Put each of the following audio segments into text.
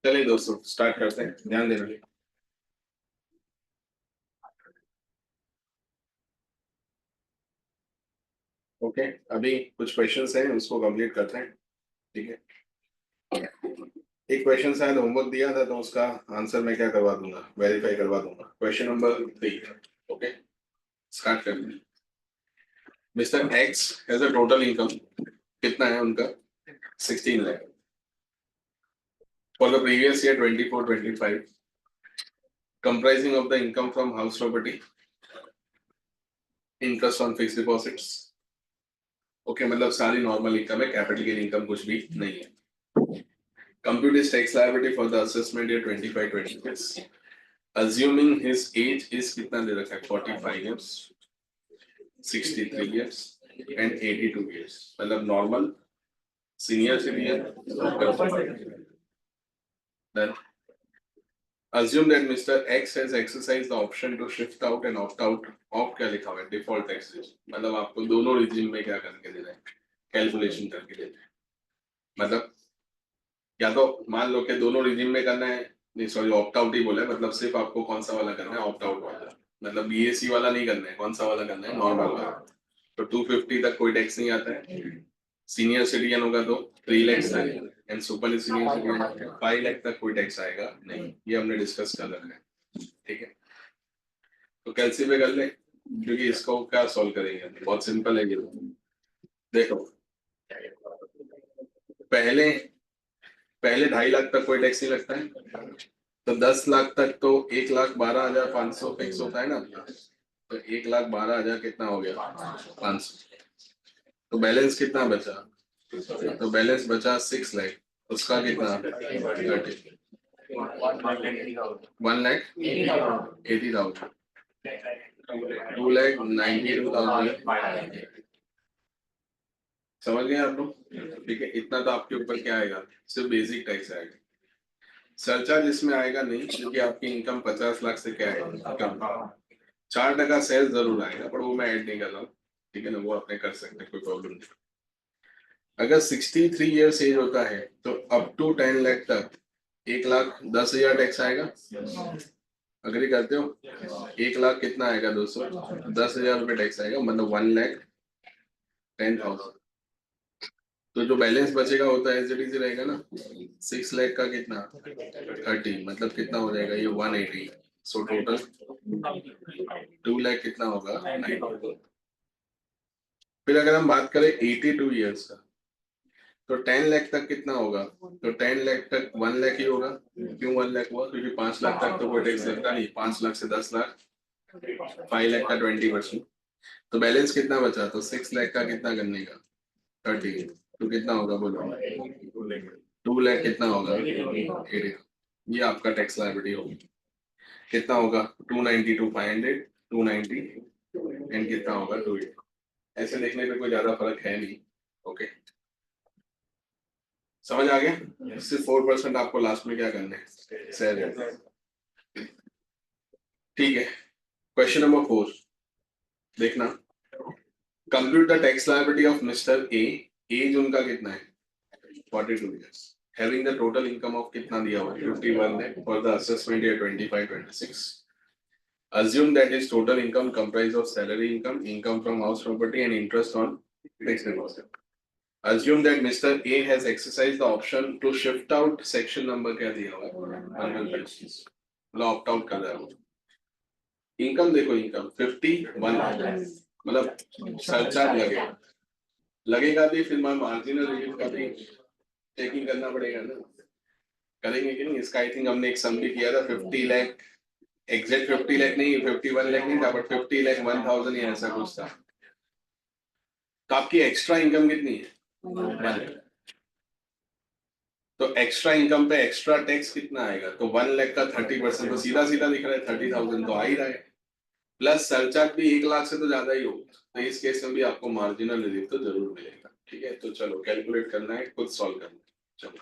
चलिए दोस्तों स्टार्ट करते हैं, ध्यान देना। ओके, अभी कुछ क्वेश्चंस हैं उसको कंप्लीट करते हैं, ठीक है। एक क्वेश्चन शायद होमवर्क दिया था तो उसका आंसर मैं क्या करवा दूंगा, वेरीफाई करवा दूंगा। क्वेश्चन नंबर 3, ओके स्टार्ट करते हैं। Mister x has a total income, कितना है उनका? 16 lakh for the previous year 24-25, comprising of the income from house property, interest on fixed deposits, okay मतलब सारी नॉर्मल इनकम है, कैपिटल गेन इनकम कुछ भी नहीं है। Compute his tax liability for the assessment year 25-26, assuming his age is कितना दे रखा है? 45 years, 63 years and 82 years, मतलब normal, senior citizen. Then assume that Mr. X has exercised the option to shift out and opt out of क्या लिखा हुआ है? Default tax, मतलब आपको दोनों रिजिम में क्या करके देना है? कैलकुलेशन करके देना है। मतलब या तो मान लो कि दोनों रिजिम में करना है, नहीं सॉरी ऑप्ट आउट ही बोला है, मतलब सिर्फ आपको कौन सा वाला करना है? ऑप्ट आउट वाला, मतलब बीएससी वाला नहीं करना है। कौन सा वाला करना है? नॉर्मल वाला। तो 250 तक कोई टैक्स नहीं आता है। सीनियर सिटीजन होगा तो 3 लाख तक, and super senior citizen 5 lakh तक कोई टैक्स आएगा नहीं। ये हमने डिस्कस कर रखा है, ठीक है। तो कैलसी पे कर ले, क्योंकि इसको क्या सॉल्व करेंगे, बहुत सिंपल है ये। देखो पहले 2.5 लाख तक कोई टैक्स नहीं लगता है, तो 10 लाख तक तो 1,12,500 फिक्स होता है ना, तो 1,12,000 कितना हो गया? 500। तो बैलेंस कितना बचा? तो बैलेंस बचा 6 लाख, उसका कितना? 30, 1,80,000, 2,92,000। समझ गए आप लोग? ठीक है, इतना तो आपके ऊपर क्या आएगा? सिर्फ बेसिक टैक्स आएगा, सरचार्ज इसमें आएगा नहीं, क्योंकि आपकी इनकम 50 लाख से क्या है कम। 4% सेस जरूर आएगा, पर वो मैं ऐड नहीं कर रहा हूँ, ठीक है ना, वो अपने कर सकते हैं, कोई प्रॉब्लम नहीं। अगर 63 ईयर्स एज होता है तो अप टू 10 लाख तक 1,10,000 टैक्स आएगा। अग्री करते हो? 1 लाख कितना आएगा दोस्तों? 10,000 रुपये टैक्स आएगा, मतलब 1,10,000। तो जो बैलेंस बचेगा होता है एज रहेगा ना। 6 लाख का कितना? 30, मतलब कितना हो जाएगा ये? 180। सो टोटल 2 लाख कितना होगा? 90। फिर अगर हम बात करें 82 ईयर्स का, तो 10 लाख तक कितना होगा? तो 10 लाख तक 1 लाख ही होगा। क्यों 1 लाख हुआ? क्योंकि 5 लाख तक तो कोई टैक्स लगता नहीं, 5 लाख से 10 लाख, 5 लाख का 20%। तो बैलेंस कितना बचा? तो 6 लाख का कितना करने का? 30। तो कितना होगा बोलो? 2 लाख कितना होगा? 80। ये आपका टैक्स लायबिलिटी होगी। कितना होगा? 292 500, 290 एंड कितना होगा? 280। ऐसे देखने पे कोई ज्यादा फर्क है नहीं। ओके, समझ आ गया? सिर्फ 4% आपको लास्ट में क्या करना है? सेल। ठीक है, क्वेश्चन नंबर 4 देखना। Compute the tax liability of mister A. Age उनका कितना है? 42 years. Having the total income of कितना दिया हुआ? 51 lakh for the assessment year 25-26. Assume that his total income comprised of salary income, income from house property and interest on fixed deposit. Assume that Mr. A has exercised the option to shift out section number क्या दिया हुआ है? 125. मतलब opt out कर रहा है वो। Income देखो, इनकम 51, मतलब सरचार्ज लगेगा भी, फिर मार्जिनल रिलीफ का भी चेकिंग करना पड़ेगा ना। करेंगे कि नहीं? इसका आई थिंक हमने एक सम भी किया था। 50 लाख एग्जैक्ट 50 लाख नहीं, 51 लाख नहीं था, बट 50 लाख 1000 या ऐसा कुछ था। तो आपकी एक्स्ट्रा इनकम कितनी है? 1 लाख। तो एक्स्ट्रा इनकम पे एक्स्ट्रा टैक्स कितना आएगा? तो 1 लाख का 30% तो सीधा सीधा दिख रहा है, 30,000 तो आ ही रहा है। प्लस सरचार्ज भी 1 लाख से तो ज्यादा ही होगा। तो इस केस में भी आपको मार्जिनल रिलीफ तो जरूर मिलेगा। ठीक है, तो चलो कैलकुलेट करना है, खुद सॉल्व करना है। चलो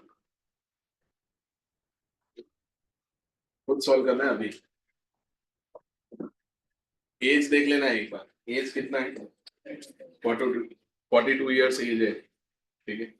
खुद सॉल्व करना है। अभी एज देख लेना है एक बार। एज कितना है? 42 ईयर्स एज है। ठीक है,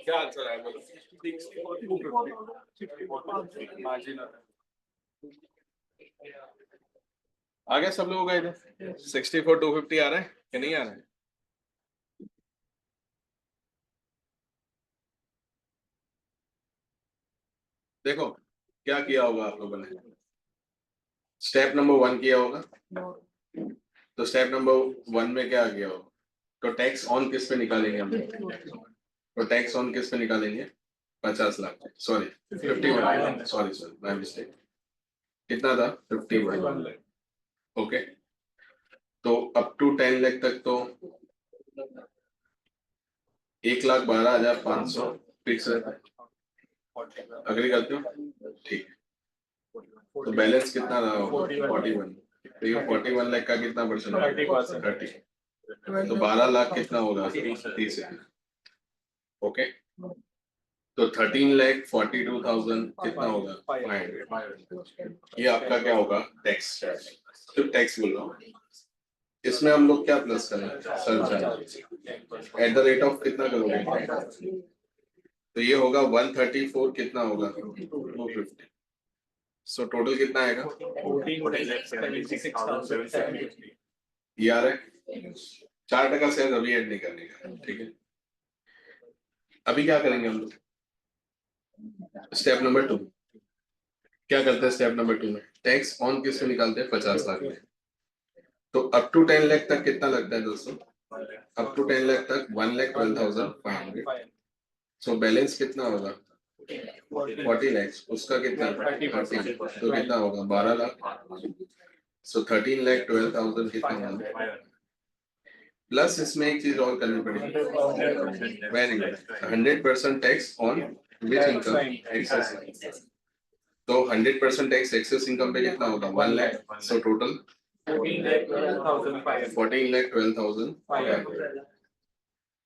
क्या आंसर है बोलो? 64 मार्जिन आ गया सब लोगों का इधर 64 250 आ रहा है कि नहीं आ रहा है? देखो क्या किया होगा आप लोगों ने, स्टेप नंबर 1 किया होगा, तो स्टेप नंबर 1 में क्या किया होगा? तो टैक्स ऑन किस पे निकालेंगे हम? तो टैक्स ऑन किस पे निकालेंगे? 50 lakh, sorry 51, sorry my mistake. कितना था? 51। ओके, तो अप टू 10 लाख तक तो 1,12,500 फिक्स रहता है। अग्री करते हो? ठीक है, तो बैलेंस कितना रहा? 41। तो ये 41 लाख का कितना परसेंट? 30। तो 12 लाख कितना होगा? 30। ओके, तो 13,42,000 कितना होगा? 500। ये आपका क्या होगा? टैक्स, तो टैक्स बोल रहा हूँ, इसमें हम लोग क्या प्लस करेंगे, surcharge at the rate of कितना करोगे, तो ये होगा 134 कितना होगा 250। सो टोटल कितना आएगा, ये आ रहा है 4% शेयर अभी ऐड नहीं करने का, ठीक है। अभी क्या करेंगे हम लोग, स्टेप नंबर 2 क्या करते हैं, स्टेप नंबर 2 में टैक्स ऑन किस में निकालते हैं, 50 लाख में। तो अप टू 10 लाख तक कितना लगता है दोस्तों, अप टू 10 लाख तक 1,12,500। सो बैलेंस कितना होगा 40 लाख, उसका कितना 30, तो कितना होगा 12 लाख। सो 13,12,000 कितना होगा, प्लस इसमें एक चीज और करनी पड़ेगी, very good, 100% tax on which income excess. तो 100% टैक्स एक्सेस इनकम पे कितना होगा 1 लाख। So total 14,12,500।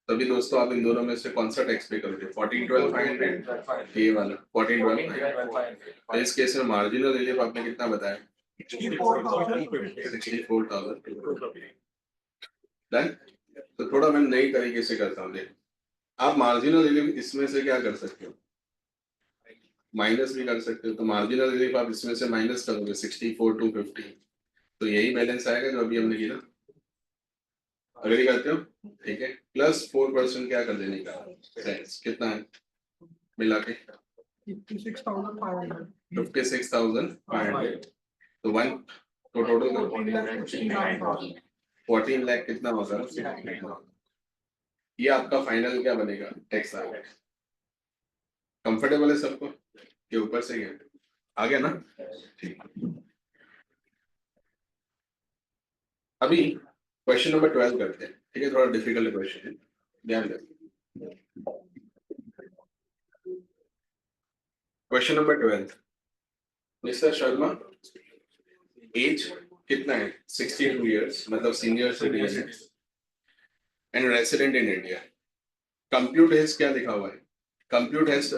तभी दोस्तों आप इन दोनों में से कौन सा टैक्स पे करोगे, 14,12,500, ये वाला 14,12,500। तो इस केस में मार्जिनल रिलीफ आपने कितना बताया, 64,000। डन। तो थोड़ा मैं नई तरीके से करता हूँ, देखो आप मार्जिनल रिलीफ इसमें से क्या कर सकते हो, माइनस भी कर सकते हो। तो मार्जिनल रिलीफ आप इसमें से माइनस करोगे 64,250, तो यही बैलेंस आएगा जो अभी हमने किया। अगर ये करते हो ठीक है, प्लस 4% क्या कर देने का, कितना है मिला के 56,500। तो वन तो टोटल 14 लाख कितना होगा, ये आपका फाइनल क्या बनेगा, टैक्स आएगा। कंफर्टेबल है सबको, के ऊपर से ही आ गया ना, ठीक। अभी क्वेश्चन नंबर 12 करते हैं, ठीक है, थोड़ा डिफिकल्ट क्वेश्चन है, ध्यान दें। Question number 12, mister Sharma age कितना है, 62 ईयर्स, मतलब सीनियर सिटीजन है, and resident in India. Compute has क्या लिखा हुआ है, compute has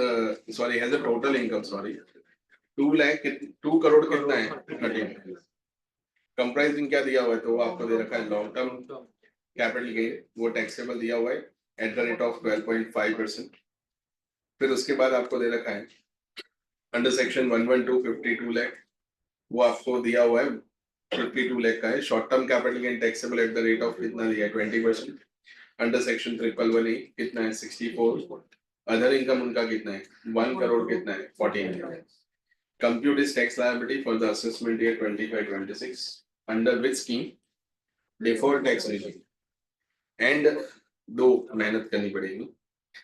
sorry has a total income, sorry 2 crore कितना है 13। कंप्राइजिंग क्या दिया हुआ है, तो वो आपको दे रखा है लॉन्ग टर्म कैपिटल गेन, वो टैक्सेबल दिया हुआ है एट द रेट ऑफ 12.5%। फिर उसके बाद आपको दे रखा है अंडर सेक्शन 112 52 लाख, वो आपको दिया हुआ है 52 लाख का है। Short term capital gain taxable at the rate of कितना दिया है 20%। अंडर सेक्शन 111A कितना है 64। अदर इनकम उनका कितना है 1 करोड़ कितना है 14। Compute is tax liability for the assessment year 25-26 under which scheme, default tax regime, and दो मेहनत करनी पड़ेगी,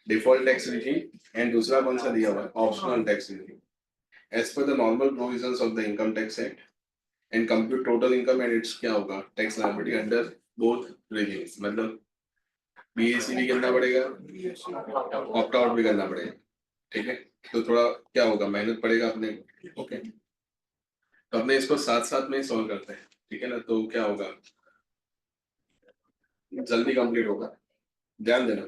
डिफॉल्ट टैक्स रिजीम एंड दूसरा कौन सा दिया हुआ है optional tax regime as per the normal provisions of the income tax act, and compute total income and its क्या होगा tax liability under both regimes. मतलब बीएसी भी करना पड़ेगा, ऑप्ट आउट भी करना पड़ेगा, ठीक है। तो थोड़ा क्या होगा, मेहनत पड़ेगा अपने, ओके। तो अपने इसको साथ साथ में ही सॉल्व करते हैं, ठीक है ना। तो क्या होगा, जल्दी कंप्लीट होगा, ध्यान देना।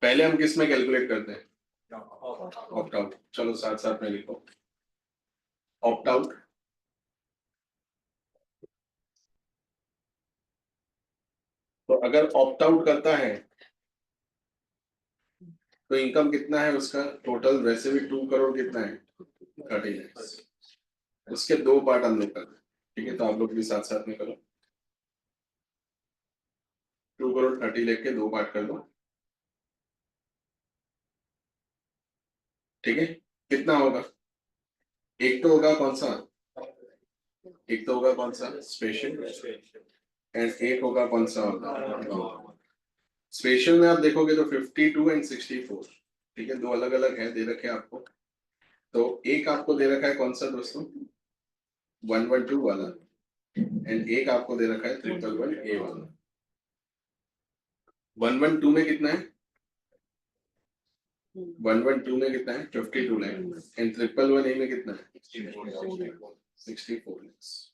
पहले हम किस में कैलकुलेट करते हैं, ऑप्ट आउट। चलो साथ साथ में लिखो, ऑप्ट आउट तो अगर ऑप्ट आउट करता है तो इनकम कितना है उसका टोटल, वैसे भी 2 करोड़ कितना है 30 लाख। उसके दो पार्ट हम लोग करते हैं, ठीक है। तो आप लोग भी साथ साथ में करो, 2 करोड़ 30 लाख के दो पार्ट कर दो, ठीक है। कितना होगा, एक तो होगा कौन सा, एक तो होगा कौन सा स्पेशल, एंड एक होगा कौन सा होगा स्पेशल। में आप देखोगे तो 52 एंड 64, ठीक है, दो अलग अलग है दे रखे हैं आपको। तो एक आपको दे रखा है कौन सा दोस्तों 112 वाला, एंड एक आपको दे रखा है 111A वाला। 112 में कितना है, 112 में कितना है 52 लाख, एंड 111A में कितना है 64 लाख।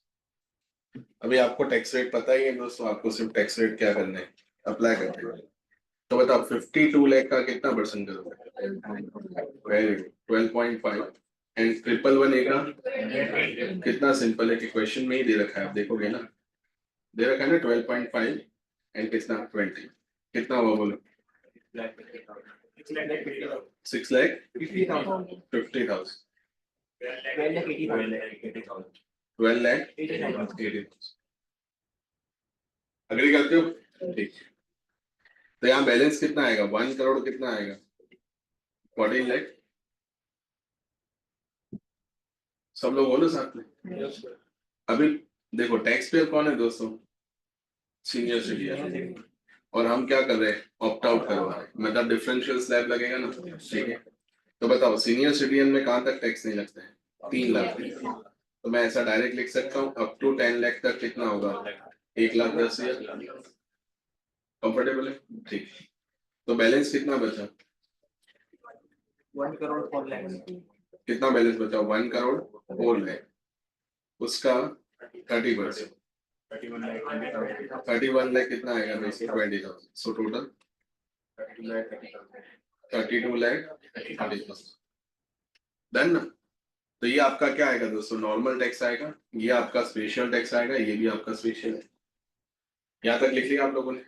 अभी आपको टैक्स रेट पता ही है दोस्तों, आपको सिर्फ टैक्स रेट क्या करना है, अप्लाई करना है। तो बताओ 52 लाख का कितना परसेंट करोगे, वेरी गुड 12.5। एंड 111A का कितना, सिंपल है कि क्वेश्चन में ही दे रखा है, आप देखोगे ना दे रखा है ना 12.5 एंड कितना 20, कितना हुआ बोलो 6 लाख 50,000 12 लाख 80,000। अग्री करते हो? ठीक। तो यहाँ बैलेंस कितना आएगा 1 करोड़ कितना आएगा 14 लाख। सब लोग बोलो साथ में। अभी देखो टैक्स पेयर कौन है दोस्तों, सीनियर सिटीजन, और हम क्या कर रहे हैं ऑप्ट आउट करवा रहे हैं, मतलब डिफरेंशियल स्लैब लगेगा ना, ठीक है। तो बताओ सीनियर सिटीजन में कहाँ तक टैक्स नहीं लगता है 3 लाख। तो मैं ऐसा डायरेक्ट लिख सकता हूँ अप टू 10 लाख तक कितना होगा 1,10,000। कंफर्टेबल है, ठीक। तो बैलेंस कितना बचा 1 करोड़ 4 लाख। कितना बैलेंस बचा 1 करोड़ 4 लाख, उसका 30%, 31 लाख कितना आएगा basic 20,000, so total 32 lakh 30,000 done ना। तो ये आपका क्या आएगा दोस्तों नॉर्मल टैक्स आएगा, ये आपका स्पेशल टैक्स आएगा, ये भी आपका स्पेशल है। यहाँ तक लिख लिया आप लोगों ने,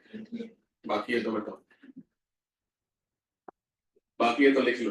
बाकी है तो बताओ, बाकी है तो लिख लो।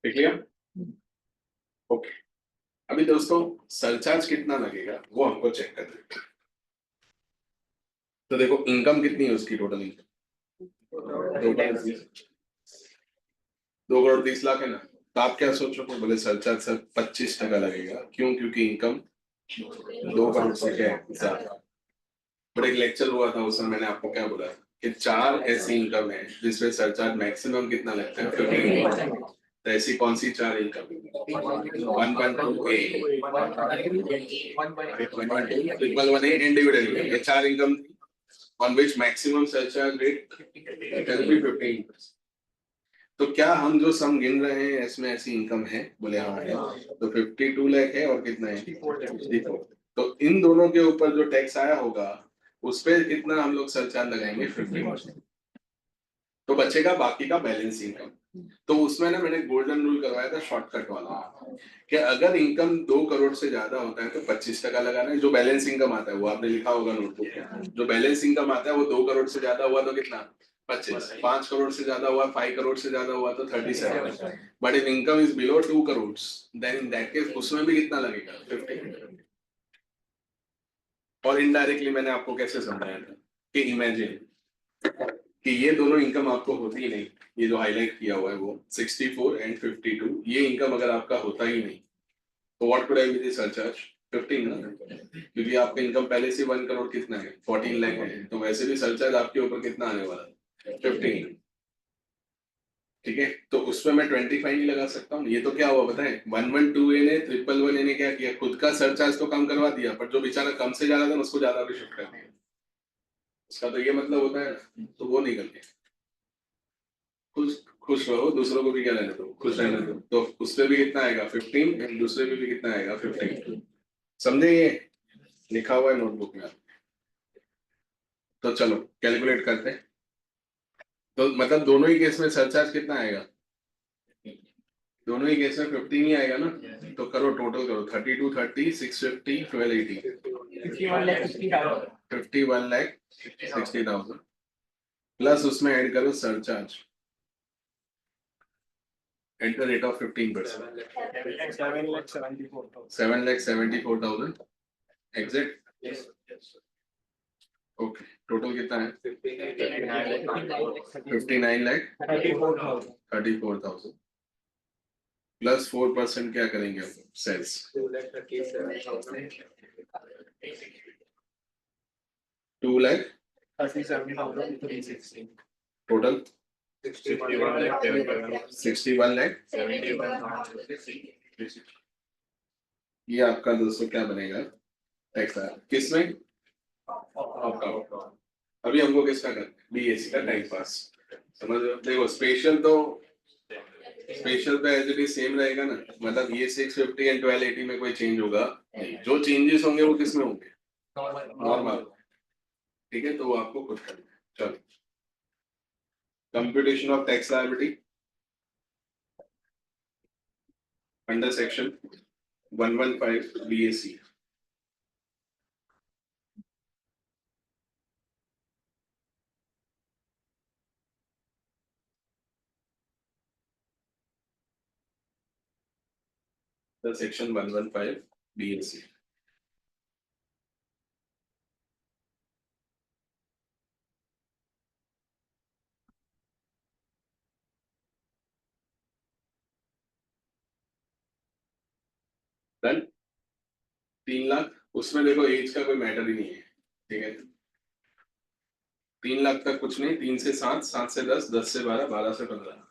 लिख लिया, ओके। अभी दोस्तों सरचार्ज कितना लगेगा वो हमको चेक करना है। तो देखो इनकम कितनी है उसकी टोटल इनकम 2,30,00,000 है ना। तो आप क्या सोचो बोले सरचार्ज सर 25% लगेगा, क्यों, क्योंकि इनकम 2 करोड़ से क्या है ज्यादा। बट एक लेक्चर हुआ था उसमें मैंने आपको क्या बोला कि 4 ऐसी इनकम है जिसमें सरचार्ज मैक्सिमम कितना लगता है 15%। तो ऐसी कौन सी 4 इनकम 1.2 इंडिविजुअल, ये 4 income on which maximum surcharge rate can be 15%। तो क्या हम जो सम गिन रहे हैं इसमें ऐसी इनकम है बोले हाँ है। तो 52 लाख है और कितना है 64। तो इन दोनों के ऊपर जो टैक्स आया होगा उस पे कितना हम लोग सरचार्ज लगाएंगे 15%। तो बचेगा बाकी का बैलेंस इनकम। तो उसमें ना मैंने गोल्डन रूल करवाया था शॉर्टकट वाला कि अगर इनकम 2 करोड़ से ज्यादा होता है तो 25% लगाना है। जो बैलेंस इनकम आता है वो आपने लिखा होगा नोटबुक में, जो बैलेंस इनकम आता है वो 2 करोड़ से ज्यादा हुआ तो कितना 25, 5 करोड़ से ज्यादा हुआ 5 करोड़ से ज्यादा हुआ तो 37। But if income is below 2 crore then in that case उसमें भी कितना लगेगा 15। और इनडायरेक्टली मैंने आपको कैसे समझाया था कि इमेजिन कि ये दोनों इनकम आपको होती ही नहीं, ये जो हाईलाइट किया हुआ है वो 64 एंड 52, ये इनकम अगर आपका होता ही नहीं तो what could I be the surcharge 15 ना, क्योंकि आपका इनकम पहले से 1 करोड़ कितना है 14 लाख है, तो वैसे भी सरचार्ज आपके ऊपर कितना आने वाला है 15। ठीक है, तो उसमें मैं 25 नहीं लगा सकता हूँ। ये तो क्या हुआ बताएं 112A ने 111A ने क्या किया, खुद का सरचार्ज तो कम करवा दिया पर जो बेचारा कम से ज्यादा था उसको ज्यादा भी शिफ्ट कर दिया। उसका तो ये मतलब होता है ना, तो वो नहीं करके खुश खुश रहो, दूसरों को भी क्या रहने दो खुश रहने दो। तो उस पे भी कितना आएगा 15 एंड दूसरे पे भी कितना आएगा 15। समझे, ये लिखा हुआ है नोटबुक में। तो चलो कैलकुलेट करते हैं। तो मतलब दोनों ही केस में सरचार्ज कितना आएगा, दोनों ही केस में 15 ही आएगा ना। तो करो टोटल करो 32 30 650 1280 51,60,000 प्लस उसमें ऐड करो surcharge at the rate of 15%, 7,74,000 exact. Okay, total कितना है 59,34,000 प्लस 4% क्या करेंगे हम सेल्स 2,37,360 टोटल 61 लाख। ये आपका दोस्तों क्या बनेगा टैक्स किसमें, अभी हमको किसका करना है बीएससी का टाइम पास। समझ रहे हो? देखो स्पेशल पे एज इट इज सेम रहेगा ना, मतलब ये 650 एंड 1280 में कोई चेंज होगा नहीं, जो चेंजेस होंगे वो किसमें होंगे, नॉर्मल। ठीक है, तो वो आपको खुद करना है। चलो, computation of tax liability under section 115 BAC। The section 115 BAC। Done. 3 lakh, उसमें देखो एज का कोई मैटर ही नहीं है। ठीक है, 3 लाख तक कुछ नहीं, 3 से 7, 7 से 10, 10 से 12, 12 से 15।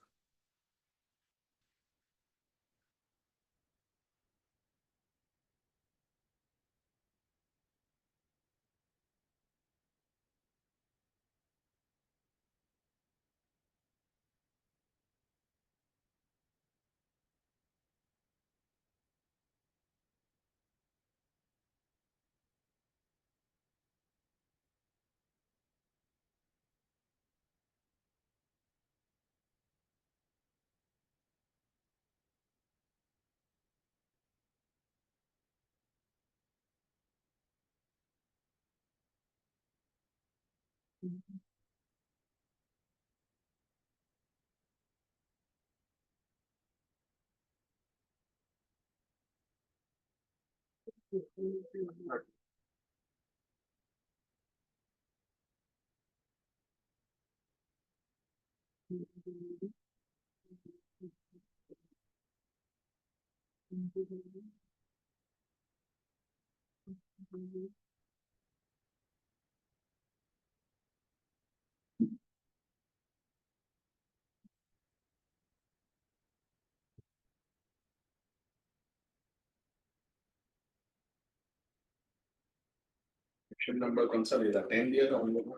सेक्शन नंबर कौन सा दिया था, 10 दिया था हम लोग ने,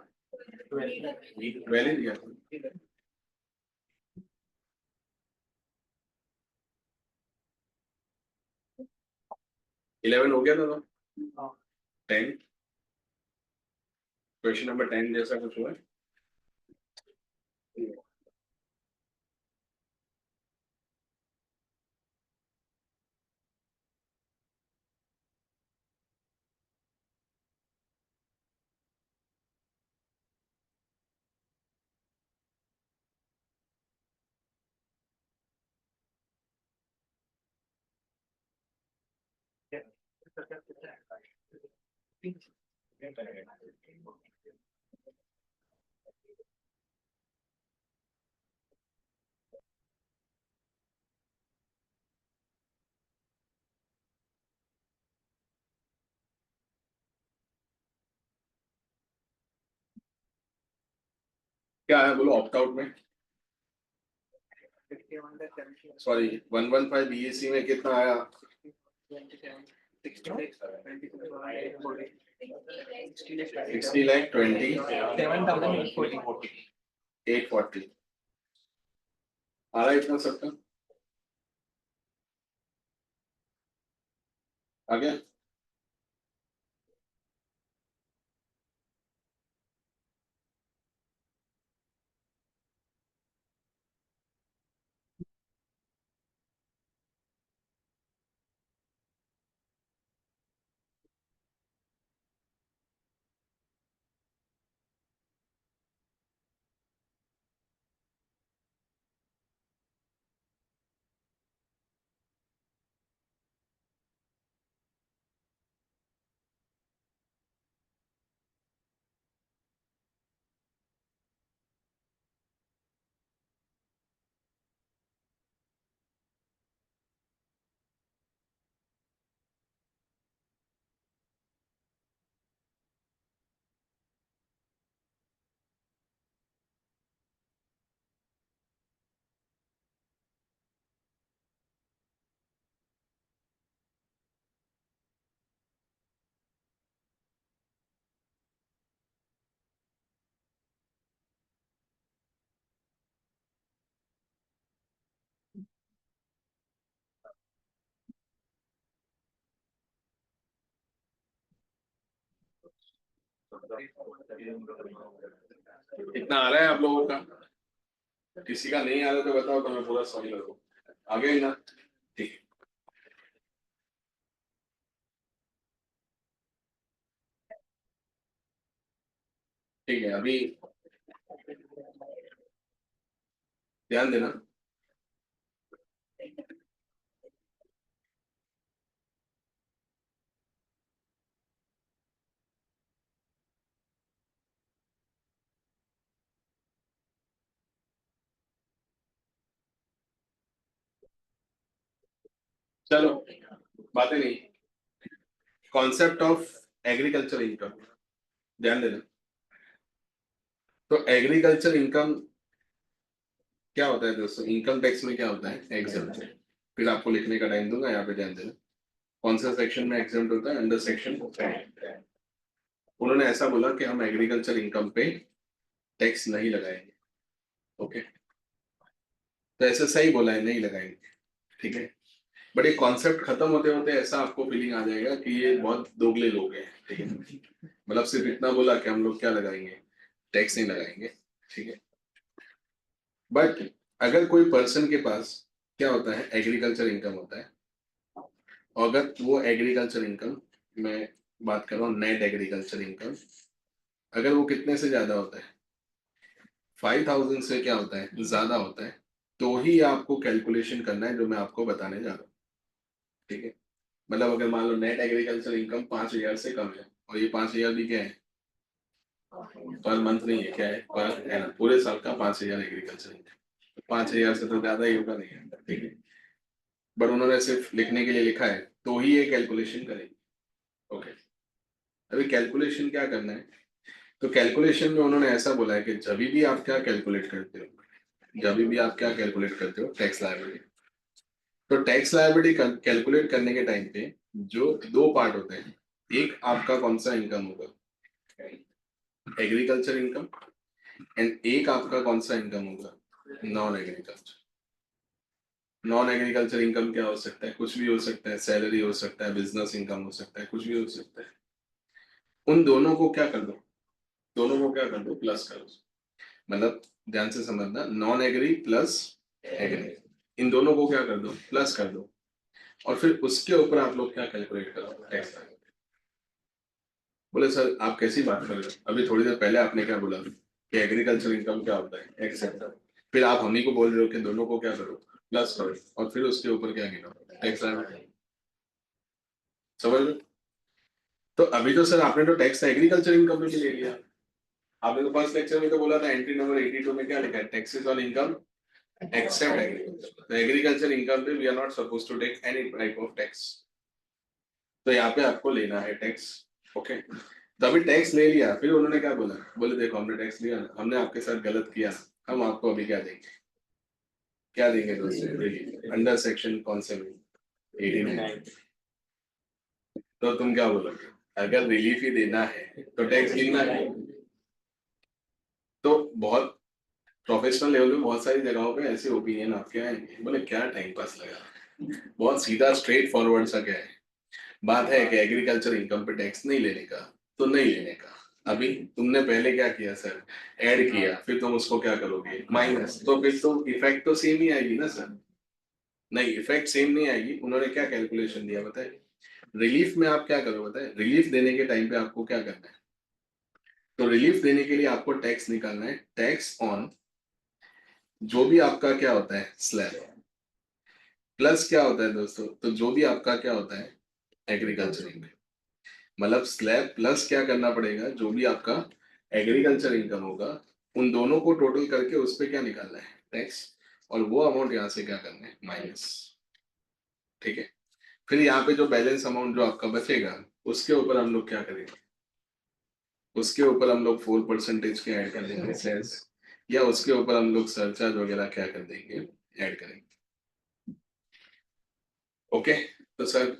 12 दिया था। 11 हो गया था तो 10, क्वेश्चन नंबर 10 जैसा कुछ हुआ है। क्या है बोलो ऑप्ट आउट में, सॉरी 115 BAC में कितना आया, 60,20,840 आ रहा है इतना सबका, आ गया। इतना आ रहा है आप लोगों का? किसी का नहीं आ रहा तो बताओ, तो मैं पूरा सॉल्व करूँ। आ गए ना? ठीक है। ठीक है, अभी ध्यान देना। चलो, बातें नहीं। कॉन्सेप्ट ऑफ एग्रीकल्चर इनकम, ध्यान देना। तो एग्रीकल्चर इनकम क्या होता है दोस्तों? इनकम टैक्स में क्या होता है? एग्जम्प्ट। फिर आपको लिखने का टाइम दूंगा, यहाँ पे ध्यान देना। कौन सा सेक्शन में एग्जम्प्ट होता है? Under section. उन्होंने ऐसा बोला कि हम एग्रीकल्चर इनकम पे टैक्स नहीं लगाएंगे। ओके, तो ऐसा सही बोला है, नहीं लगाएंगे। ठीक है, बट ये कॉन्सेप्ट खत्म होते होते ऐसा आपको फीलिंग आ जाएगा कि ये बहुत दोगले लोग हैं। ठीक है, मतलब सिर्फ इतना बोला कि हम लोग क्या लगाएंगे? टैक्स नहीं लगाएंगे। ठीक है, बट अगर कोई पर्सन के पास क्या होता है? एग्रीकल्चर इनकम होता है। और अगर वो एग्रीकल्चर इनकम, मैं बात कर रहा हूँ नेट एग्रीकल्चर इनकम, अगर वो कितने से ज्यादा होता है? 5,000 से क्या होता है? ज्यादा होता है। तो ही आपको कैलकुलेशन करना है जो मैं आपको बताने जा रहा हूँ। ठीक है, मतलब अगर मान लो नेट एग्रीकल्चर इनकम 5,000 से कम है, और ये 5,000 भी क्या है? पर मंथ नहीं है, क्या है? पर है ना, पूरे साल का 5,000 एग्रीकल्चर इनकम। 5,000 से तो ज्यादा ही होगा नहीं है। ठीक है, बट उन्होंने सिर्फ लिखने के लिए लिखा है, तो ही ये कैलकुलेशन करेंगे। ओके, अभी कैलकुलेशन क्या करना है? तो कैलकुलेशन में उन्होंने ऐसा बोला है कि जब भी आप क्या कैलकुलेट करते हो, जब भी आप क्या कैलकुलेट करते हो टैक्स लायबिलिटी, तो टैक्स लायबिलिटी कैलकुलेट करने के टाइम पे जो दो पार्ट होते हैं, एक आपका कौन सा इनकम होगा? Agriculture income. एंड एक आपका कौन सा इनकम होगा? Non agriculture. Non agriculture income क्या हो सकता है? कुछ भी हो सकता है, सैलरी हो सकता है, बिजनेस इनकम हो सकता है, कुछ भी हो सकता है। उन दोनों को क्या कर दो? दोनों को क्या कर दो? प्लस कर दो। मतलब ध्यान से समझना, नॉन एग्री प्लस एग्री, इन दोनों को क्या कर दो? प्लस कर दो। और फिर उसके ऊपर आप लोग क्या कैलकुलेट करो? टैक्स। बोले सर आप कैसी बात कर रहे हो? अभी थोड़ी देर पहले आपने क्या बोला कि एग्रीकल्चर इनकम क्या होता है? एक्सेप्ट। फिर आप हम ही को बोल रहे हो कि दोनों को क्या करो? प्लस करो, और फिर उसके ऊपर क्या गिनो? टैक्स। समझ लो। तो अभी तो सर आपने तो टैक्स एग्रीकल्चर इनकम में भी ले लिया। आपने तो फर्स्ट लेक्चर में तो बोला था एंट्री नंबर 82 में क्या लिखा है? Taxes on income except agriculture. तो एग्रीकल्चर इनकम पे we are not suppose to take any type of tax. तो यहाँ पे आपको लेना है टैक्स। ओके, तो अभी टैक्स ले लिया, फिर उन्होंने क्या बोला? बोले देखो हमने टैक्स लिया ना, हमने आपके साथ गलत किया, हम आपको अभी क्या देंगे? क्या देंगे दोस्तों? अंडर सेक्शन कौन से में? 89। तो तुम क्या बोलोगे? अगर रिलीफ ही देना है तो टैक्स गिनना है। तो बहुत प्रोफेशनल लेवल पे बहुत सारी जगहों पे ऐसे ओपिनियन आपके आएंगे, बोले क्या टाइम पास लगा, बहुत सीधा स्ट्रेट फॉरवर्ड सा क्या है। बात है कि एग्रीकल्चर इनकम पे टैक्स नहीं लेने का, तो नहीं लेने का। अभी तुमने पहले क्या किया सर? ऐड किया, फिर तुम उसको क्या करोगे? माइनस। तो फिर तो इफेक्ट तो सेम ही आएगी ना सर? नहीं, इफेक्ट सेम नहीं आएगी। उन्होंने क्या कैलकुलेशन दिया बताए? रिलीफ में आप क्या करो बताए? रिलीफ देने के टाइम पे आपको क्या करना है? तो रिलीफ देने के लिए आपको टैक्स निकालना है, टैक्स ऑन जो भी आपका क्या होता है? स्लैब। प्लस क्या होता है दोस्तों? तो जो भी आपका क्या होता है? Agriculture income. मतलब स्लैब प्लस क्या करना पड़ेगा? जो भी आपका एग्रीकल्चर इनकम होगा, उन दोनों को टोटल करके उस पे क्या निकालना है? टैक्स। और वो अमाउंट यहाँ से क्या करना है? माइनस। ठीक है, फिर यहाँ पे जो बैलेंस अमाउंट जो आपका बचेगा, उसके ऊपर हम लोग क्या करेंगे? उसके ऊपर हम लोग 4% के ऐड कर देंगे सेस, या उसके ऊपर हम लोग सरचार्ज वगैरह क्या कर देंगे? ऐड करेंगे। ओके, तो सर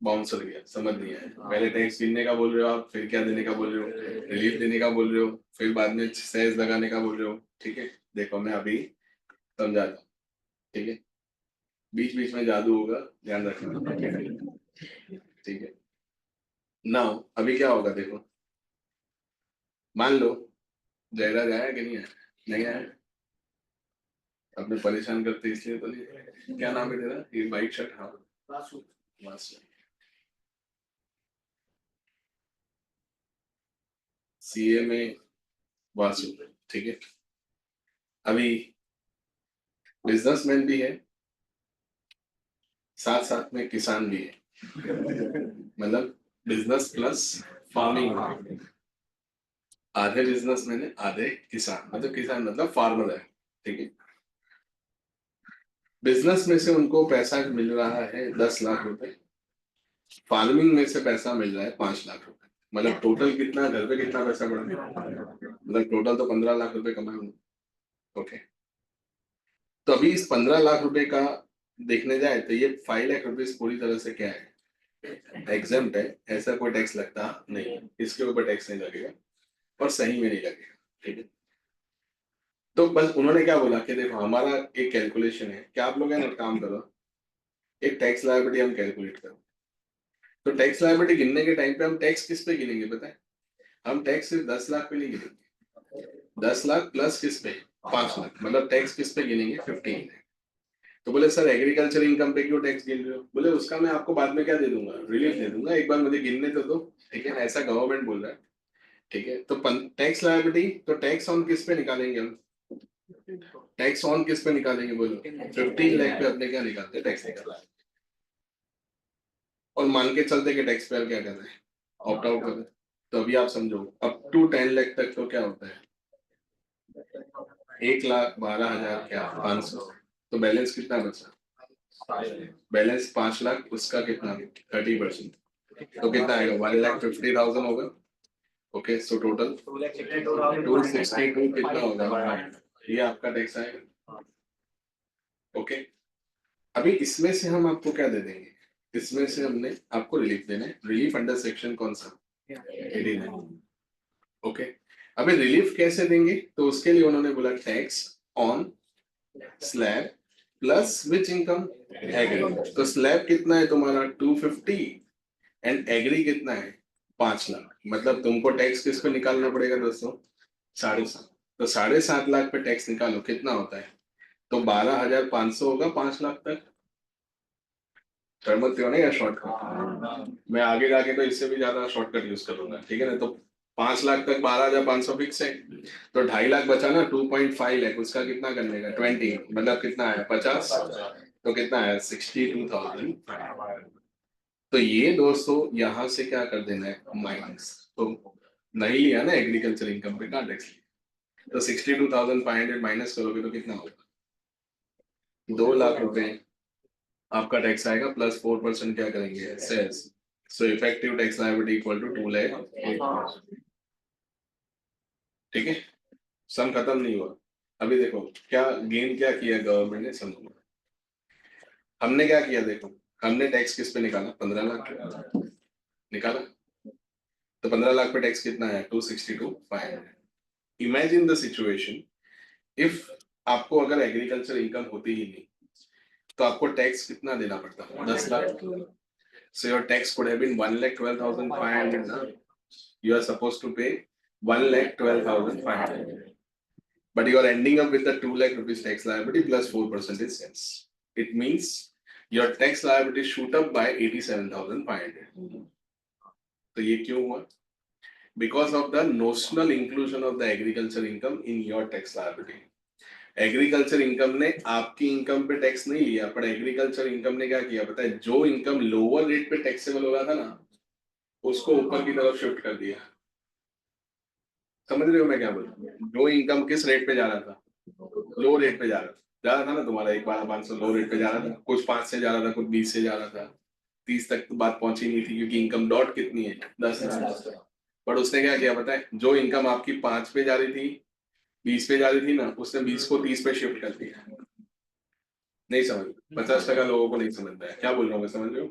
बाउंसर गया, समझ नहीं आया। पहले टैक्स गिनने का बोल रहे हो आप, फिर क्या देने का बोल रहे हो? रिलीफ देने का बोल रहे हो, फिर बाद में सेस लगाने का बोल रहे हो। ठीक है, देखो मैं अभी समझाता हूँ। ठीक है, बीच बीच में जादू होगा, ध्यान रखना। ठीक है, नाउ अभी क्या होगा देखो। मान लो जयराज आया कि नहीं आया? नहीं आया, अपने परेशान करते इसलिए तो नहीं। क्या नाम है तेरा? ये वाइट शर्ट, हाँ वासु। वासु सीए में वासु, ठीक है। अभी बिजनेसमैन भी है, साथ साथ में किसान भी है, मतलब बिजनेस प्लस फार्मिंग। आधे बिजनेसमैन है, आधे किसान, मतलब किसान मतलब फार्मर है, ठीक है। बिजनेस में से उनको पैसा मिल रहा है 10 लाख रुपए, फार्मिंग में से पैसा मिल रहा है 5 लाख रुपए। मतलब टोटल कितना, घर पे कितना पैसा बढ़ गया? मतलब टोटल तो 15 लाख रुपए कमाए होंगे, ओके। तो अभी इस 15 लाख रुपए का देखने जाए तो ये 5 लाख रुपए पूरी तरह से क्या है, एग्जेम्प्ट है। ऐसा कोई टैक्स लगता नहीं, इसके ऊपर टैक्स नहीं लगेगा और सही में नहीं लगेगा, ठीक है। तो बस उन्होंने क्या बोला कि देखो हमारा एक कैलकुलेशन है, क्या आप लोग है ना काम करो, एक टैक्स लायबिलिटी हम कैलकुलेट करो। तो टैक्स लायबिलिटी गिनने के टाइम पे हम टैक्स किस पे गिनेंगे पता है? हम टैक्स सिर्फ 10 लाख पे नहीं गिनेंगे, 10 लाख प्लस किस पे, 5 लाख, मतलब टैक्स किस पे गिनेंगे, 15। तो बोले सर एग्रीकल्चर इनकम पे क्यों टैक्स गिन रहे हो? बोले उसका मैं आपको बाद में क्या दे दूंगा, रिलीफ दे दूंगा, एक बार मुझे गिनने तो दो, ठीक है। ऐसा गवर्नमेंट बोल रहा है, ठीक है। तो टैक्स लायबिलिटी, तो टैक्स ऑन किस पे निकालेंगे हम? टैक्स ऑन किस पे निकालेंगे बोलो? 15 लाख पे अपने क्या निकालते हैं, टैक्स निकाला। और मान के चलते कि टैक्स पेयर क्या कर रहे हैं, ऑप्ट आउट कर रहे हैं। तो अभी आप समझो अप टू 10 लाख तक तो क्या होता है, 1,12,000 क्या 500, तो बैलेंस कितना बचा? बैलेंस 5 लाख, उसका कितना 30%, तो कितना आएगा, 1,50,000 होगा, ओके। सो टोटल 262 कितना होगा, ये आपका टैक्स आएगा, ओके। अभी इसमें से हम आपको क्या दे देंगे, इसमें से हमने आपको रिलीफ देना है। रिलीफ अंडर सेक्शन कौन सा, 89, ओके। अभी रिलीफ कैसे देंगे, तो उसके लिए उन्होंने बोला tax on slab plus which income, agree. तो स्लैब कितना है तुम्हारा 250 एंड एग्री कितना है 5 लाख। मतलब तुमको टैक्स किस पे निकालना पड़ेगा दोस्तों, 7.5। तो 7.5 लाख पे टैक्स निकालो, कितना होता है, तो 12,500 होगा 5 लाख तक। सहमत हो ना, या शॉर्टकट मैं आगे जाके तो इससे भी ज्यादा शॉर्टकट यूज करूंगा, ठीक है ना। तो 5 लाख तक 12,500 फिक्स है, तो 2.5 लाख बचा ना, 2.5 लाख, उसका कितना करने का 20, मतलब कितना है 50, तो कितना है 62,000। तो ये दोस्तों यहाँ से क्या कर देना है माइनस, तो नहीं लिया ना एग्रीकल्चर इनकम पे, कहाँ टैक्स लिया। तो 62,500 माइनस करोगे तो कितना होगा, 2 लाख रुपए आपका टैक्स आएगा, प्लस 4% क्या करेंगे cess. So effective tax liability equal to 2 lakh, ठीक है। सम खत्म नहीं हुआ। अभी देखो क्या गेन क्या किया गवर्नमेंट ने, समझो। हमने क्या किया देखो, हमने टैक्स किस पे निकाला, 15 लाख निकाला। तो 15 लाख पे टैक्स कितना है 262,500। इमेजिन द सिचुएशन, इफ आपको अगर एग्रीकल्चर इनकम होती ही नहीं, तो आपको टैक्स कितना देना पड़ता, 10 lakh. So your tax could have been 1,12,500 now. You are supposed to pay 1,12,500. But you are ending up with the 2 lakh rupees tax liability plus 4% is cess. It means your tax liability shoot up by 87,500. तो ये क्यों हुआ? Because of the notional inclusion of the agriculture income in your tax liability. Agriculture income ने आपकी income पे tax नहीं लिया, पर एग्रीकल्चर इनकम ने क्या किया पता है, जो इनकम लोअर रेट पे टैक्सेबल हो रहा था ना, उसको ऊपर की तरफ शिफ्ट कर दिया। समझ रहे हो मैं क्या बोल रहा हूँ? जो इनकम किस रेट पे जा रहा था, लो रेट पे जा रहा था ना तुम्हारा, 1,12,500 लो रेट पे जा रहा था, कुछ 5 से जा रहा था, कुछ 20 से जा रहा था, 30 तक तो बात पहुंची नहीं थी, क्योंकि इनकम डॉट कितनी है 10,000। पर उसने क्या किया पता है, जो इनकम आपकी 5 पे जा रही थी, 20 पे जा रही थी ना, उसने 20 को 30 पे शिफ्ट कर दिया। नहीं समझ, 50% लोगों को नहीं समझ रहा है क्या बोल रहा हूँ मैं, समझ रहे हो?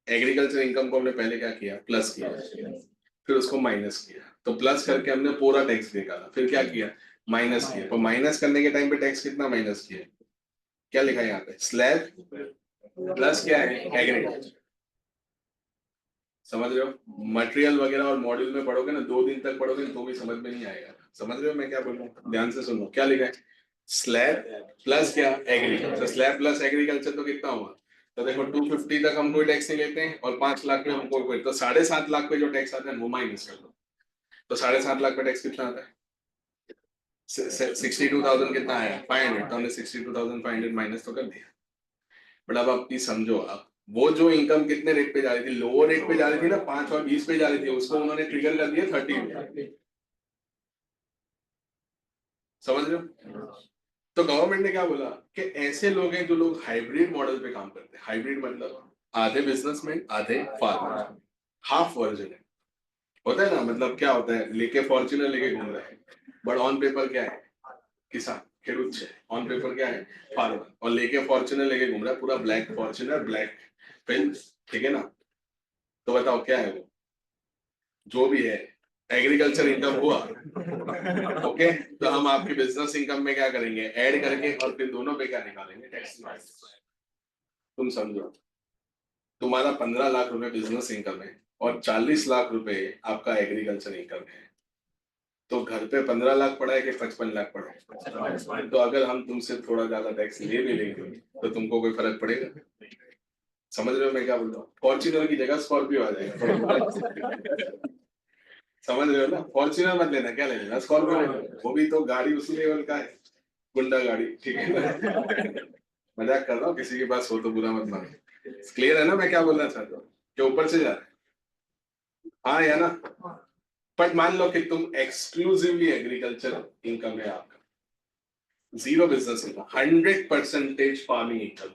एग्रीकल्चर इनकम को हमने पहले क्या किया, प्लस किया, फिर उसको माइनस किया, तो प्लस करके हमने पूरा टैक्स निकाला, फिर क्या किया माइनस किया। तो माइनस करने के टाइम पे टैक्स कितना माइनस किया, क्या लिखा है यहाँ पे, स्लैब प्लस क्या है एग्रीकल्चर, समझ रहे हो? मटेरियल वगैरह और मॉड्यूल में पढ़ोगे ना, 2 दिन तक पढ़ोगे तो भी समझ में नहीं आएगा। समझ रहे हो मैं क्या बोल रहा हूँ? ध्यान से सुनो, क्या लिखा है? स्लैब प्लस क्या? एग्रीकल्चर। स्लैब प्लस एग्रीकल्चर तो कितना हुआ? तो देखो 250 तक हम कोई टैक्स नहीं लेते हैं, और 5 लाख में हमको कोई, तो 7.5 लाख पे जो टैक्स आता है वो माइनस कर दो। तो 7.5 लाख पे टैक्स कितना आता है? 62,000 कितना आया? 500। तो हमने 62,500 माइनस तो कर दिया। बट अब आप प्लीज समझो, आप वो जो इनकम कितने रेट पे जा रही थी, लोअर रेट पे जा रही थी ना, 5 और 20 पे जा रही थी, उसको उन्होंने ट्रिगर कर दिया 30। समझ रहे हो? तो गवर्नमेंट ने क्या बोला कि ऐसे लोग हैं जो लोग हाइब्रिड मॉडल पे काम करते हैं। हाइब्रिड मतलब आधे बिजनेसमैन आधे फार्मर, हाफ वर्जन है। होता है ना, मतलब क्या होता है, लेके फॉर्च्यूनर लेके घूम रहा है, बट ऑन पेपर क्या है? किसान, खेडूत है। ऑन पेपर क्या है? फार्मर। और लेके फॉर्च्यूनर लेके घूम रहा है, पूरा ब्लैक फॉर्च्यूनर, ब्लैक फिल्म, ठीक है ना? तो बताओ क्या है वो? जो भी है, एग्रीकल्चर इनकम हुआ। ओके, तो हम आपके बिजनेस इनकम में क्या करेंगे? ऐड करके, और फिर दोनों पे क्या निकालेंगे? टैक्स। तुम समझो, तुम्हारा 15 लाख रुपए बिजनेस इनकम है और 40 लाख रुपए आपका एग्रीकल्चर इनकम है, तो घर पे 15 लाख पड़ा है कि 55 लाख पड़ा है? तो अगर हम तुमसे थोड़ा ज्यादा टैक्स ले भी लेंगे तो तुमको कोई फर्क पड़ेगा? समझ रहे हो मैं क्या बोल रहा हूँ? फॉर्च्यूनर की जगह स्कॉर्पियो आ जाएगा। समझ रहे हो ना? फॉर्च्यूनर मत लेना, क्या लेना? स्कॉर्पियो लेना, वो भी तो गाड़ी उसी लेवल का है, गुंडा गाड़ी, ठीक है ना? मजाक कर रहा हूँ, किसी के पास हो तो बुरा मत मानो। क्लियर है ना मैं क्या बोलना चाहता हूँ? कि ऊपर से जा रहा है, हाँ या ना? बट मान लो कि तुम एक्सक्लूसिवली एग्रीकल्चर इनकम है आपका, zero business income, 100% farming income,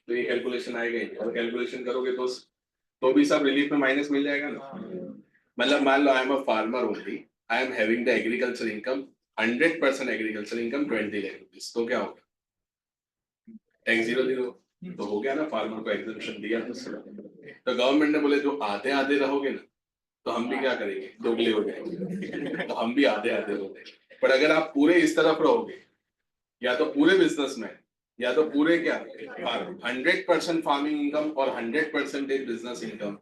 तो ये कैलकुलेशन आएगा ही। और कैलकुलेशन करोगे तो भी सब रिलीफ में माइनस मिल जाएगा ना। मतलब मान लो I am a farmer only, I am having the agriculture income, 100% agriculture income 20 lakh rupees, तो क्या होगा? Tax zero zero. तो हो गया ना, फार्मर को एग्जेम्पशन दिया तो गवर्नमेंट ने बोले जो आधे आधे रहोगे ना, तो हम भी क्या करेंगे? दोगले हो जाएंगे। तो हम भी आधे आधे हो जाएंगे। पर अगर आप पूरे इस तरफ रहोगे, या तो पूरे बिजनेस में, या तो पूरे क्या, 100% फार्मिंग इनकम और 100% बिजनेस इनकम,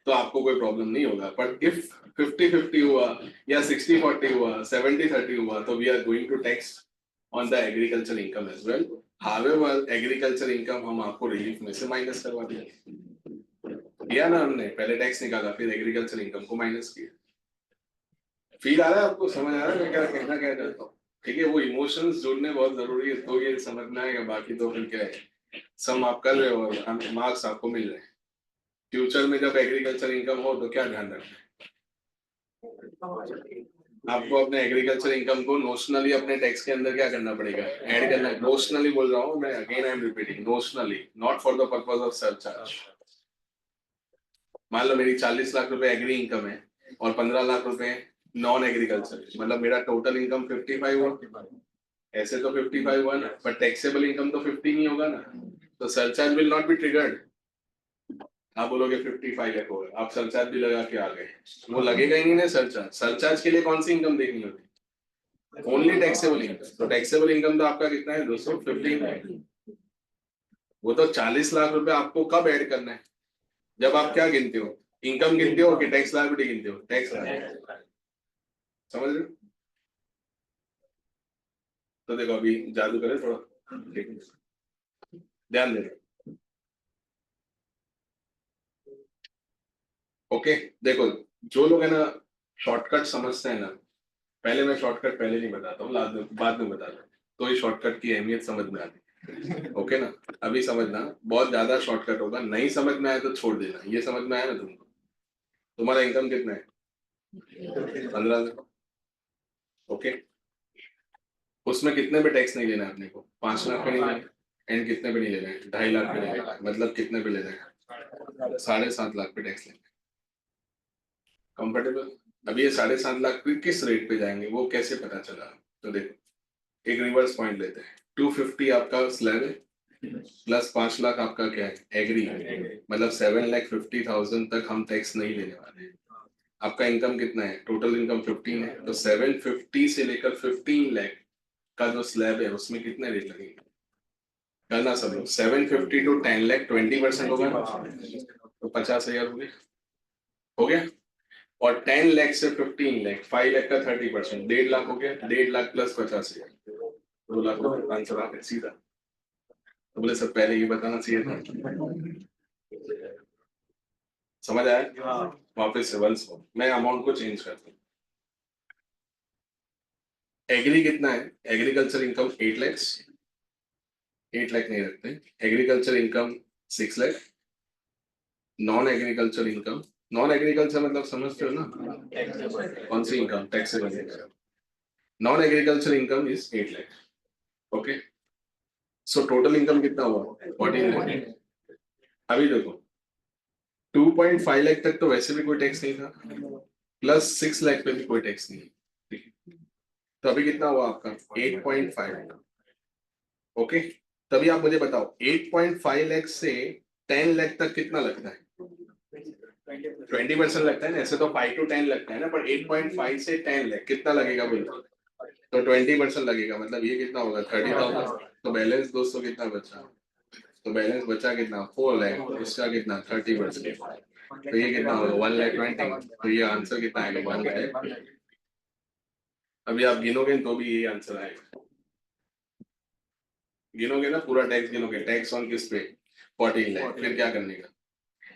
तो आपको कोई प्रॉब्लम नहीं होगा। पर इफ 50-50 हुआ, या 60-40 हुआ, 70-30 हुआ, तो we are going to tax on the agriculture income as well. However agriculture income हम आपको रिलीफ में से माइनस करवा देंगे। किया ना हमने, पहले टैक्स निकाला, फिर एग्रीकल्चर इनकम को माइनस किया। फील आ रहा है आपको? समझ आ रहा है मैं क्या कहना क्या चाहता हूँ? ठीक है, वो इमोशंस जोड़ने बहुत जरूरी है, तो ये समझना है। बाकी तो फिर क्या है, सम आप कर रहे हो और मार्क्स आपको मिल रहे हैं। फ्यूचर में जब एग्रीकल्चर इनकम हो तो क्या ध्यान रखना है? आपको अपने एग्रीकल्चर इनकम को नोशनली अपने टैक्स के अंदर क्या करना पड़ेगा? ऐड करना है। नोशनली बोल रहा हूँ मैं, again I am repeating, नोशनली, not for the purpose of surcharge. मान लो मेरी 40 लाख रुपए एग्री इनकम है और 15 लाख रुपए नॉन एग्रीकल्चर, मतलब मेरा टोटल इनकम 55 हुआ। ऐसे तो 55 हुआ ना, पर टैक्सेबल इनकम तो 50 नहीं होगा ना, तो surcharge will not be triggered. आप बोलोगे 55 है होगा, आप सरचार्ज भी लगा के आ गए, वो लगेगा ही नहीं ना सरचार्ज। सरचार्ज के लिए कौन सी इनकम देखनी होती? Only taxable income. तो टैक्सेबल इनकम तो आपका कितना है? 215 है। वो तो 40 लाख रुपए आपको कब ऐड करना है? जब आप क्या गिनते हो? इनकम गिनते हो कि टैक्स लायबिलिटी गिनते हो? Tax liability. समझ रहे हो? तो देखो अभी जादू करें थोड़ा, ध्यान देना। ओके, देखो, जो लोग है ना शॉर्टकट समझते हैं ना, पहले मैं शॉर्टकट पहले नहीं बताता हूँ, बाद में बताता हूँ, तो ये शॉर्टकट की अहमियत समझ में आती है। ओके ना? अभी समझना, बहुत ज्यादा शॉर्टकट होगा, नहीं समझ में आए तो छोड़ देना। ये समझ में आया ना तुमको? तुम्हारा इनकम कितना है? 15। ओके, उसमें कितने पे टैक्स नहीं लेना है अपने को? 5 लाख पे नहीं लेना है। एंड कितने पे नहीं लेना है? 2.5 लाख पे नहीं लेना है। मतलब कितने पे लेना है? 7.5 लाख पे टैक्स लेना है। कंफर्टेबल? अभी ये 7.5 लाख पे किस रेट पे जाएंगे वो कैसे पता चला? तो देखो, एक रिवर्स पॉइंट लेते हैं। 250 आपका स्लैब है, प्लस 5 लाख आपका क्या है? एग्री। मतलब 7,50,000 तक हम टैक्स नहीं लेने वाले हैं। आपका इनकम कितना है? टोटल इनकम 15 है, तो 750 से लेकर 15 लाख का जो स्लैब है उसमें कितने रेट लगेंगे? करना सब लोग। 750 to 10 लाख 20% होगा, तो 50,000 हो गए। हो गया। और 10 लाख से 15 लाख, 5 लाख का 30%, 1.5 लाख हो गया, 1.5 लाख प्लस 50,000, 2 लाख हो गया, आंसर आ गया सीधा। तो बोले सर पहले ये बताना चाहिए था। समझ आया? हाँ। वापस से वंस मैं अमाउंट को चेंज करता हूँ। एग्री कितना है? एग्रीकल्चर इनकम 8 लाख, 8 लाख नहीं रखते। Agriculture income 6 lakh. Non agriculture income, non agriculture मतलब समझते हो ना, कौन सी इनकम? Taxable income. Non agriculture income is 8 lakh. Okay, so total income कितना हुआ? 14 लाख। अभी देखो 2.5 लाख तक तो वैसे भी कोई टैक्स नहीं था, प्लस 6 लाख पे भी कोई टैक्स नहीं है। तो अभी कितना हुआ आपका? 8.5। ओके, तभी आप मुझे बताओ 8.5 लाख से 10 लाख तक कितना लगता है? 20% लगता है ना, ऐसे तो 5 to 10 लगता है ना, पर 8.5 से 10 लाख कितना लगेगा बोलो? तो 20% लगेगा, मतलब ये कितना होगा? 30,000। तो बैलेंस दोस्तों कितना बचा? तो बैलेंस बचा कितना? 4 लाख। इसका कितना? 30%। तो ये कितना होगा? 1,20,000। तो ये आंसर कितना आएगा? 1 लाख। अभी आप गिनोगे तो भी ये आंसर आएगा। गिनोगे ना, पूरा टैक्स गिनोगे, टैक्स ऑन किस पे? 14 लाख। फिर क्या करने का?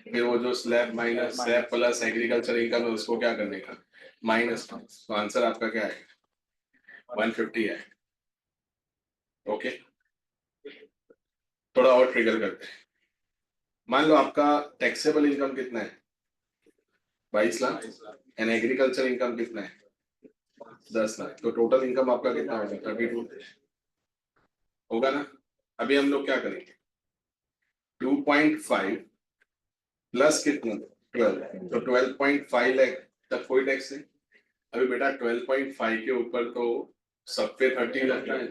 फिर वो जो slab minus slab plus agriculture income है उसको क्या करने का? माइनस। तो आंसर आपका क्या है? 150 है। ओके, थोड़ा और ट्रिगर करते हैं। मान लो आपका टैक्सेबल इनकम कितना है? 22 लाख। एंड एग्रीकल्चर इनकम कितना है? 10 लाख। तो टोटल इनकम आपका कितना होगा? 32 होगा ना। अभी हम लोग क्या करेंगे? 2.5 प्लस कितना? 12। तो 12.5 लाख तक कोई टैक्स नहीं। अभी बेटा 12.5 के ऊपर तो सब पे 30 लगता है।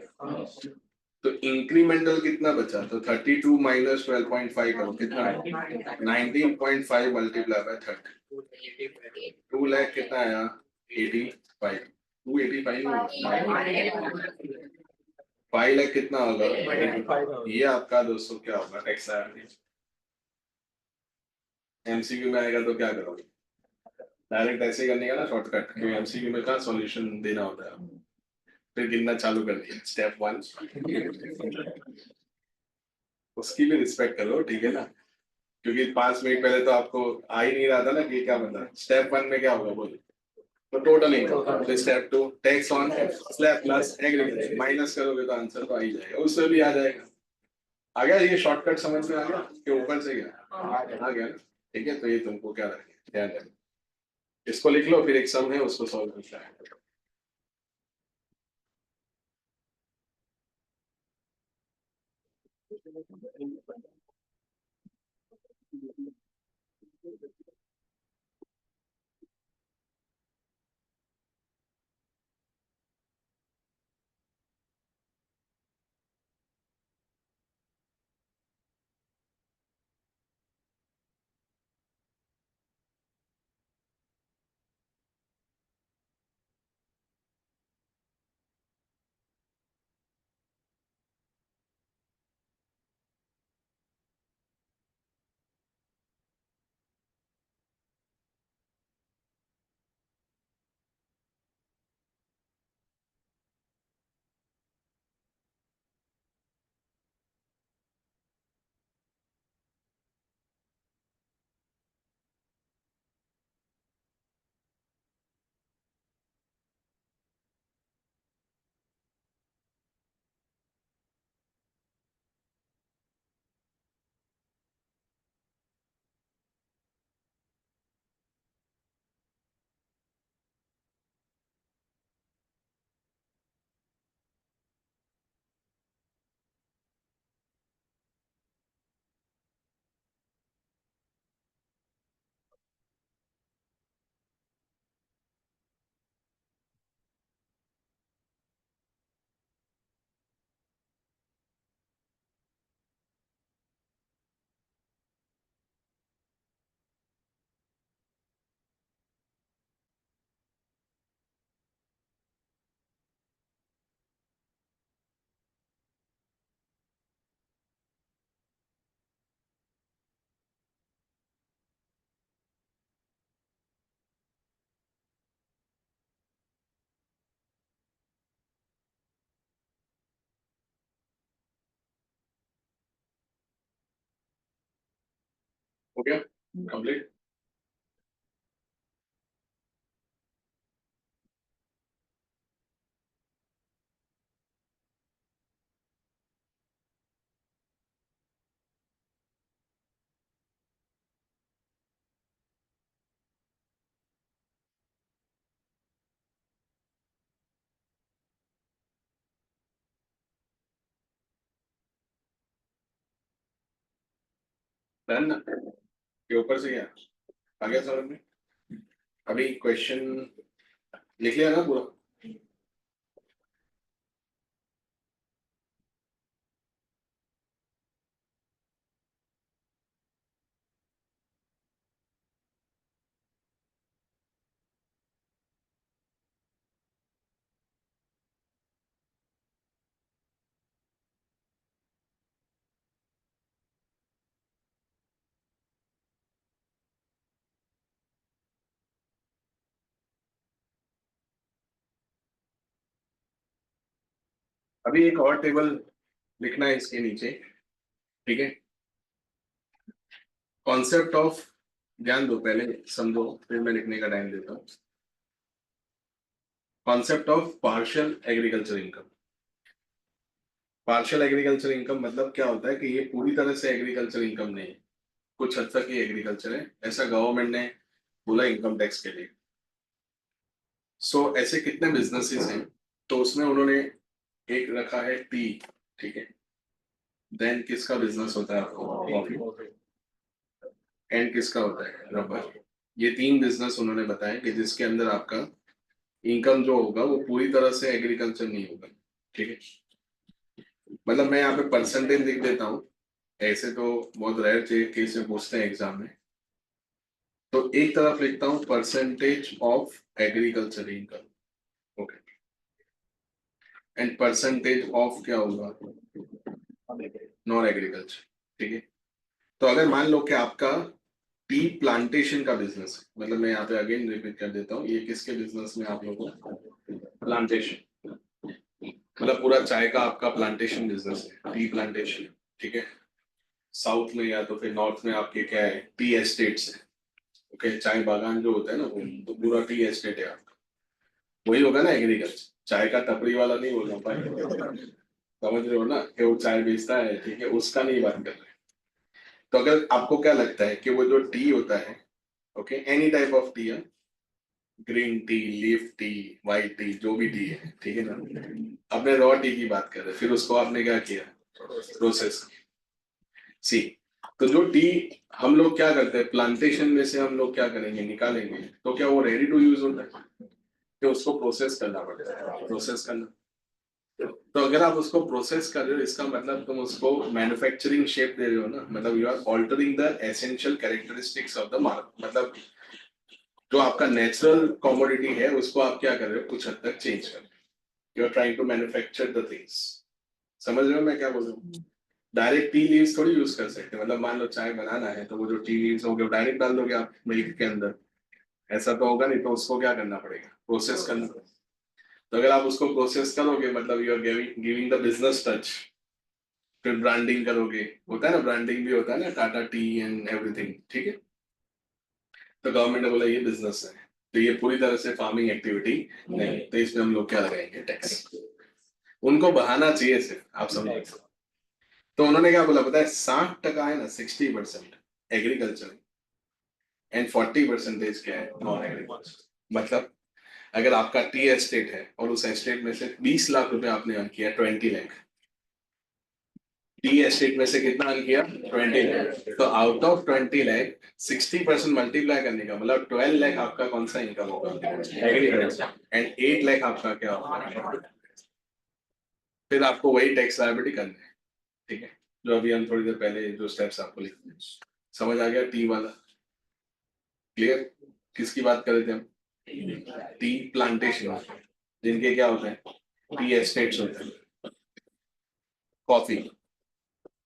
तो इंक्रीमेंटल कितना बचा? तो 32 माइनस 12.5 करो, कितना है? 19.5 मल्टीप्लाई बाय 30। 2 लाख कितना आया? 85। 285 5 लाख कितना होगा? 85। ये आपका दोस्तों क्या होगा? टैक्स आया। एमसीक्यू में आएगा तो क्या करोगे? डायरेक्ट ऐसे करने का ना, शॉर्टकट, क्योंकि एमसीक्यू में का सॉल्यूशन देना होता है। फिर गिनना चालू कर दिया, स्टेप 1। उसकी भी रिस्पेक्ट करो, ठीक है ना, क्योंकि 5 मिनट पहले तो आपको आ ही नहीं रहा था ना कि क्या मतलब स्टेप 1 में क्या होगा बोलो। तो टोटल इनकम। तो step 2 tax on slab plus agriculture, minus करोगे तो आंसर तो आ ही जाएगा, उसमें भी आ जाएगा। आ गया ये शॉर्टकट समझ में? आ गया कि ऊपर से गया? आ गया ना। ठीक है, तो ये तुमको क्या रखें, ध्यान रखें। इसको लिख लो, फिर एक सम है उसको सॉल्व करना है। हो गया कंप्लीट। डन ना, के ऊपर से क्या आ गया समझ में। अभी क्वेश्चन लिख लिया ना पूरा। अभी एक और टेबल लिखना है इसके नीचे, ठीक है। कॉन्सेप्ट ऑफ, ध्यान दो पहले समझो फिर मैं लिखने का टाइम देता हूँ। Concept of partial agriculture income. Partial agriculture income मतलब क्या होता है कि ये पूरी तरह से एग्रीकल्चर इनकम नहीं है, कुछ हद तक ये एग्रीकल्चर है, ऐसा गवर्नमेंट ने बोला इनकम टैक्स के लिए। सो ऐसे कितने बिजनेसेस हैं, तो उसमें उन्होंने एक रखा है टी, ठीक है। देन किसका बिजनेस होता है आपको, कॉफी। एंड किसका होता है, रबर। ये तीन बिजनेस उन्होंने बताया कि जिसके अंदर आपका इनकम जो होगा वो पूरी तरह से एग्रीकल्चर नहीं होगा, ठीक है। मतलब मैं यहाँ पे परसेंटेज लिख देता हूँ, ऐसे तो बहुत रेयर केस में पूछते हैं एग्जाम में। तो एक तरफ लिखता हूँ percentage of agriculture income, okay. And percentage of क्या होगा, नॉन एग्रीकल्चर, ठीक है। तो अगर मान लो कि आपका टी प्लांटेशन का बिजनेस है, मतलब मैं यहाँ पे अगेन रिपीट कर देता हूँ, ये किसके बिजनेस में आप लोगों को, प्लांटेशन, मतलब पूरा चाय का आपका प्लांटेशन बिजनेस है, टी प्लांटेशन, ठीक है। साउथ में या तो फिर नॉर्थ में आपके क्या है, टी एस्टेट्स है, ओके। चाय बागान जो होता है ना वो, तो पूरा टी एस्टेट है आपका, वही होगा ना एग्रीकल्चर। चाय का टपरी वाला नहीं बोल रहा, समझ रहे हो ना कि वो चाय बेचता है, ठीक है, उसका नहीं बात कर रहे। तो अगर आपको क्या लगता है कि वो जो टी होता है, okay, any type of tea है, green tea, leaf tea, white tea, जो भी टी है, ठीक है ना, अपने रॉ टी की बात कर रहे हैं, फिर उसको आपने क्या किया, प्रोसेस। सी, तो जो टी हम लोग क्या करते हैं, प्लांटेशन में से हम लोग क्या करेंगे, निकालेंगे, तो क्या वो रेडी टू यूज होता है, कि उसको प्रोसेस करना पड़ता है, प्रोसेस करना। तो अगर आप उसको प्रोसेस कर रहे हो, इसका मतलब तुम उसको मैन्युफैक्चरिंग शेप दे रहे हो ना, मतलब you are altering the essential characteristics of the market, मतलब जो आपका नेचुरल कमोडिटी है उसको आप क्या कर रहे हो, कुछ हद तक चेंज कर रहे हो, you are trying to manufacture the things. समझ रहे हो मैं क्या बोल रहा हूँ। डायरेक्ट टी लीव्स थोड़ी यूज कर सकते, मतलब मान लो चाय बनाना है तो वो जो टी लीव्स होंगे वो डायरेक्ट डाल दोगे आप मिल्क के अंदर, ऐसा तो होगा नहीं, तो उसको क्या करना पड़ेगा, प्रोसेस करना। तो अगर आप उसको प्रोसेस करोगे मतलब you are giving giving the business touch. फिर ब्रांडिंग करोगे, होता है ना, ब्रांडिंग भी होता है ना, टाटा टी एंड एवरीथिंग, ठीक है। तो गवर्नमेंट ने बोला ये बिजनेस है, तो ये पूरी तरह से फार्मिंग एक्टिविटी नहीं, तो इसमें हम लोग क्या लगाएंगे, टैक्स। उनको बहाना चाहिए सिर्फ, आप समझ। तो उन्होंने क्या बोला पता है, 60% है ना, 60% एग्रीकल्चर एंड 40% क्या है, नॉन एग्रीकल्चर। मतलब अगर आपका टी एस्टेट है और उस एस्टेट में से 20 लाख रुपए आपने अर्न किया, 20 लाख, टी एस्टेट में से कितना अर्न किया, 20 लाख, तो आउट ऑफ 20 लाख 60% मल्टीप्लाई करने का मतलब 12 लाख आपका कौन सा इनकम होगा, एग्रीकल्चर। एंड 8 लाख आपका क्या होगा, फिर आपको वही टैक्स लायबिलिटी करनी है, ठीक है, जो अभी हम थोड़ी देर पहले जो स्टेप्स आपको लिखे हैं। समझ आ गया टी वाला, क्लियर। किसकी बात कर रहे थे हम, टी प्लांटेशन, जिनके क्या होते हैं, टी एस्टेट्स होते हैं। कॉफी,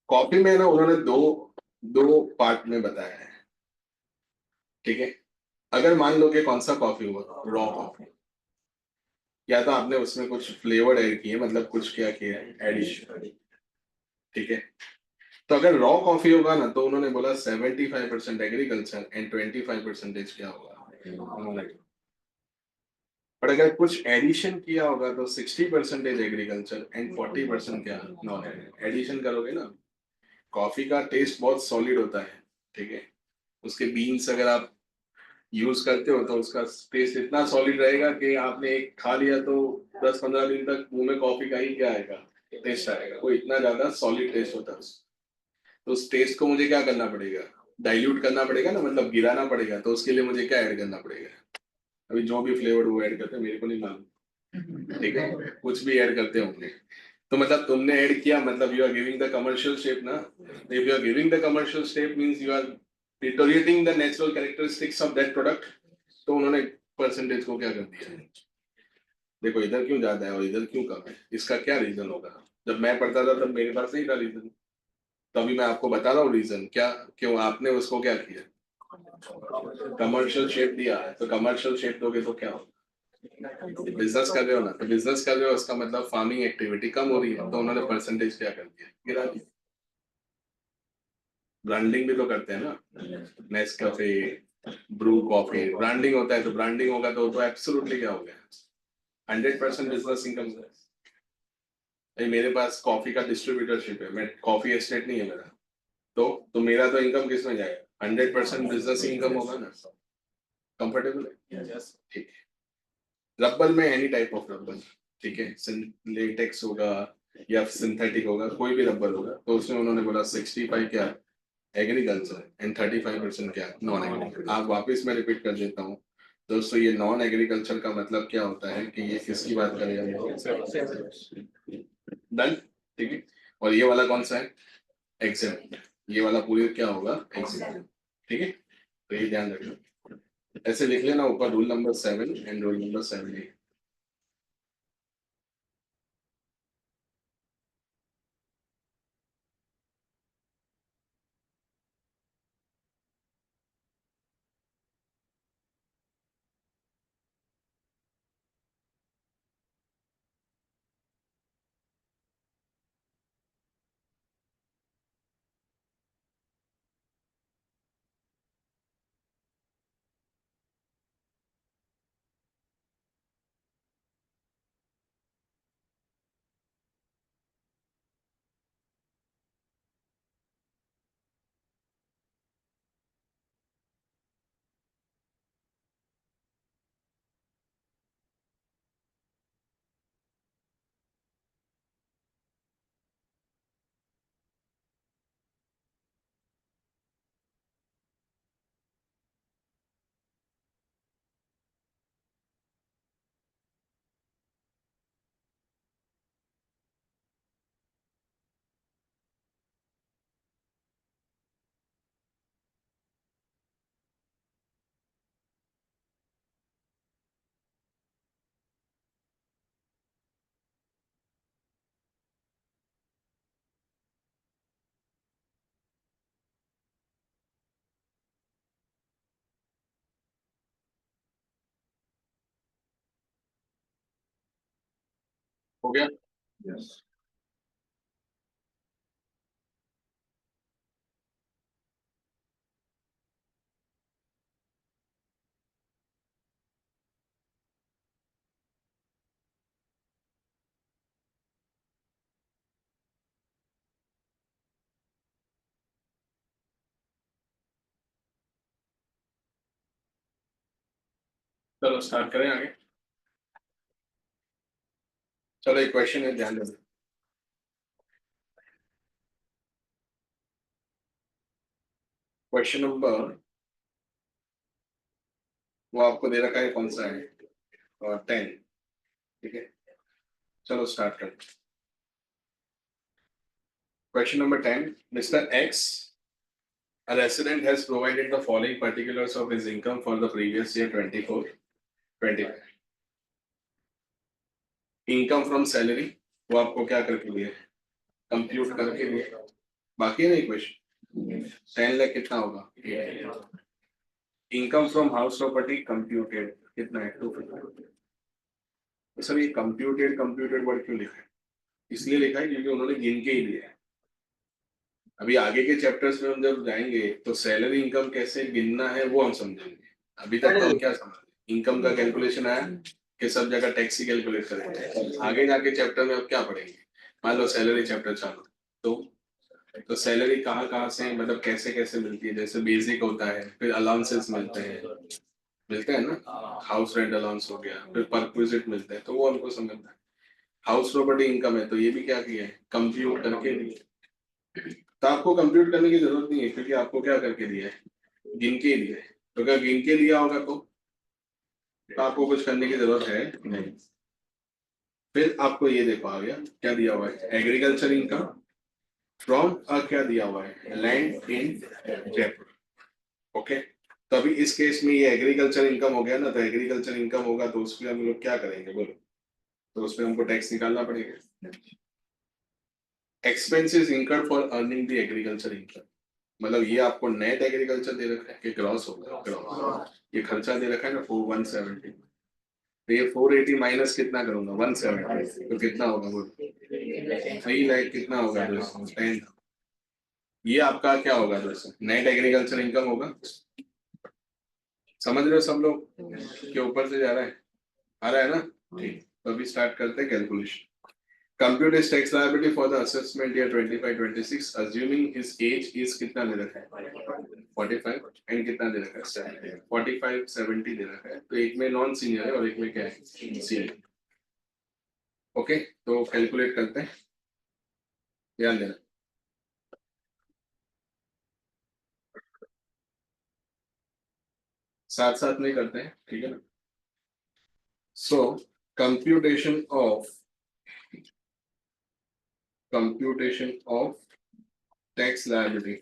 कॉफी में ना उन्होंने दो दो पार्ट में बताया है, ठीक है। अगर मान लो कि कौन सा कॉफी हुआ, रॉ कॉफी, या तो आपने उसमें कुछ फ्लेवर्ड ऐड किए, मतलब कुछ क्या किया है, एडिशन, ठीक है। तो अगर रॉ कॉफी होगा ना तो उन्होंने बोला 75% एग्रीकल्चर एंड 25% क्या होगा। पर अगर कुछ एडिशन किया होगा तो 60% एग्रीकल्चर एंड 40% क्या नॉन एडिशन करोगे ना। कॉफी का टेस्ट बहुत सॉलिड होता है, ठीक है। उसके बीन्स अगर आप यूज करते हो तो उसका टेस्ट इतना सॉलिड रहेगा कि आपने एक खा लिया तो 10-15 दिन तक मुंह में कॉफी का ही क्या आएगा, टेस्ट आएगा। वो इतना ज्यादा सॉलिड टेस्ट होता है उसका। तो उस टेस्ट को मुझे क्या करना पड़ेगा, डाइल्यूट करना पड़ेगा ना, मतलब गिराना पड़ेगा। तो उसके लिए मुझे क्या ऐड करना पड़ेगा, अभी जो भी फ्लेवर वो ऐड करते हैं मेरे को नहीं मालूम, ठीक है, कुछ भी ऐड करते होंगे। तो मतलब तुमने ऐड किया, मतलब you are giving the commercial shape ना। If you are giving the commercial shape means you are deteriorating the natural characteristics of that product. तो उन्होंने परसेंटेज को क्या कर दिया है, देखो इधर क्यों ज्यादा है और इधर क्यों कम है, इसका क्या रीजन होगा। जब मैं पढ़ता था तब मेरे पास नहीं था रीजन, तभी मैं आपको बता रहा हूँ रीजन क्या, क्यों आपने उसको क्या किया, कमर्शियल शेप दिया है। तो कमर्शियल शेप दोगे तो क्या होगा, बिजनेस कर रहे हो ना, तो बिजनेस कर रहे हो उसका मतलब फार्मिंग एक्टिविटी कम हो रही है, तो उन्होंने परसेंटेज क्या कर दिया, गिरा दिया। ब्रांडिंग भी तो करते हैं ना, नेस्कैफे, ब्रू कॉफी, ब्रांडिंग होता है। तो ब्रांडिंग होगा तो एब्सोल्युटली क्या हो गया, 100% बिजनेस इनकम। मेरे पास कॉफी का डिस्ट्रीब्यूटरशिप है, मैं कॉफी एस्टेट नहीं है मेरा। तो मेरा तो इनकम किस में जाएगा, 100% बिजनेस इनकम होगा ना। कंफर्टेबल है, ठीक है। रबर में एनी टाइप ऑफ रबर, ठीक है, लेटेक्स होगा या सिंथेटिक होगा, कोई भी रबर होगा। तो उसमें उन्होंने बोला 65 क्या एग्रीकल्चर एंड 35% क्या नॉन एग्रीकल्चर। आप वापस मैं रिपीट कर देता हूँ दोस्तों, ये नॉन एग्रीकल्चर का मतलब क्या होता है कि ये किसकी बात करेगा, डन, ठीक है। और ये वाला कौन सा है, एग्जाम, ये वाला पूरी क्या होगा एग्जाम, ठीक है। तो ये ध्यान रखना, ऐसे लिख लेना ऊपर rule number 7 and rule number 7A। हो गया, yes. चलो स्टार्ट करें आगे। चलो एक क्वेश्चन है, ध्यान देना। क्वेश्चन नंबर, वो आपको दे रखा है कौन सा है, 10, ठीक है। चलो स्टार्ट करते हैं। Question number 10, mister x, a resident has provided the following particulars of his income for the previous year 24-25। Income from salary, वो आपको क्या करके दिया, कंप्यूट करके दिया। बाकी नहीं क्वेश्चन, 10 लाख कितना होगा, income from house property computed कितना है 250। तो सर ये कंप्यूटेड कंप्यूटेड वर्ड क्यों लिखा है, इसलिए लिखा है क्योंकि उन्होंने गिन के ही दिया है। अभी आगे के चैप्टर्स में हम जब जाएंगे तो सैलरी इनकम कैसे गिनना है वो हम समझेंगे। अभी तक तो हम क्या समझ इनकम का कैलकुलेशन आया कि सब जगह टैक्स ही कैलकुलेट करेंगे। आगे जाके चैप्टर में अब क्या पढ़ेंगे, मान लो सैलरी चैप्टर चालू तो सैलरी कहाँ कहाँ से मतलब कैसे कैसे मिलती है, जैसे बेसिक होता है, फिर अलाउंसेस मिलते हैं ना, हाउस रेंट अलाउंस हो गया, फिर परक्विजिट मिलते हैं, तो वो हमको समझना है। हाउस प्रॉपर्टी इनकम है तो ये भी क्या किया है, कंप्यूट करके दिया। तो आपको कंप्यूट करने की जरूरत नहीं है क्योंकि आपको क्या करके दिया है, गिन के दिया है। तो अगर गिन के दिया होगा तो आपको कुछ करने की जरूरत है नहीं। फिर आपको ये देखो आ गया क्या दिया हुआ है, एग्रीकल्चर इनकम फ्रॉम क्या दिया हुआ है, लैंड इन जयपुर। ओके, तो अभी इस केस में ये एग्रीकल्चर इनकम हो गया ना, तो एग्रीकल्चर इनकम होगा तो उसमें हम लोग क्या करेंगे बोलो, तो उसमें हमको टैक्स निकालना पड़ेगा। Expenses incurred for earning the agriculture income, मतलब ये आपको नेट एग्रीकल्चर दे रखा है कि ग्रॉस होगा, ग्रॉस। ये खर्चा दे रखा है ना 170, तो ये 480 माइनस कितना करूंगा 170, तो कितना होगा वो 3 लाख कितना होगा दोस्तों 10। ये आपका क्या होगा दोस्तों, नेट एग्रीकल्चर इनकम होगा। समझ रहे हो सब लोग के ऊपर से जा रहा है, आ रहा है ना। ठीक, तो अभी स्टार्ट करते हैं calculation. Compute his tax liability for the assessment year 25-26 assuming his age is कितना दे रखा है 45 एंड कितना दे रखा है 45 70 दे रखा है, तो एक में नॉन सीनियर है और एक में क्या है सीनियर। ओके, तो कैलकुलेट करते हैं, ध्यान देना। साथ साथ में करते हैं, ठीक है ना। So computation of tax liability,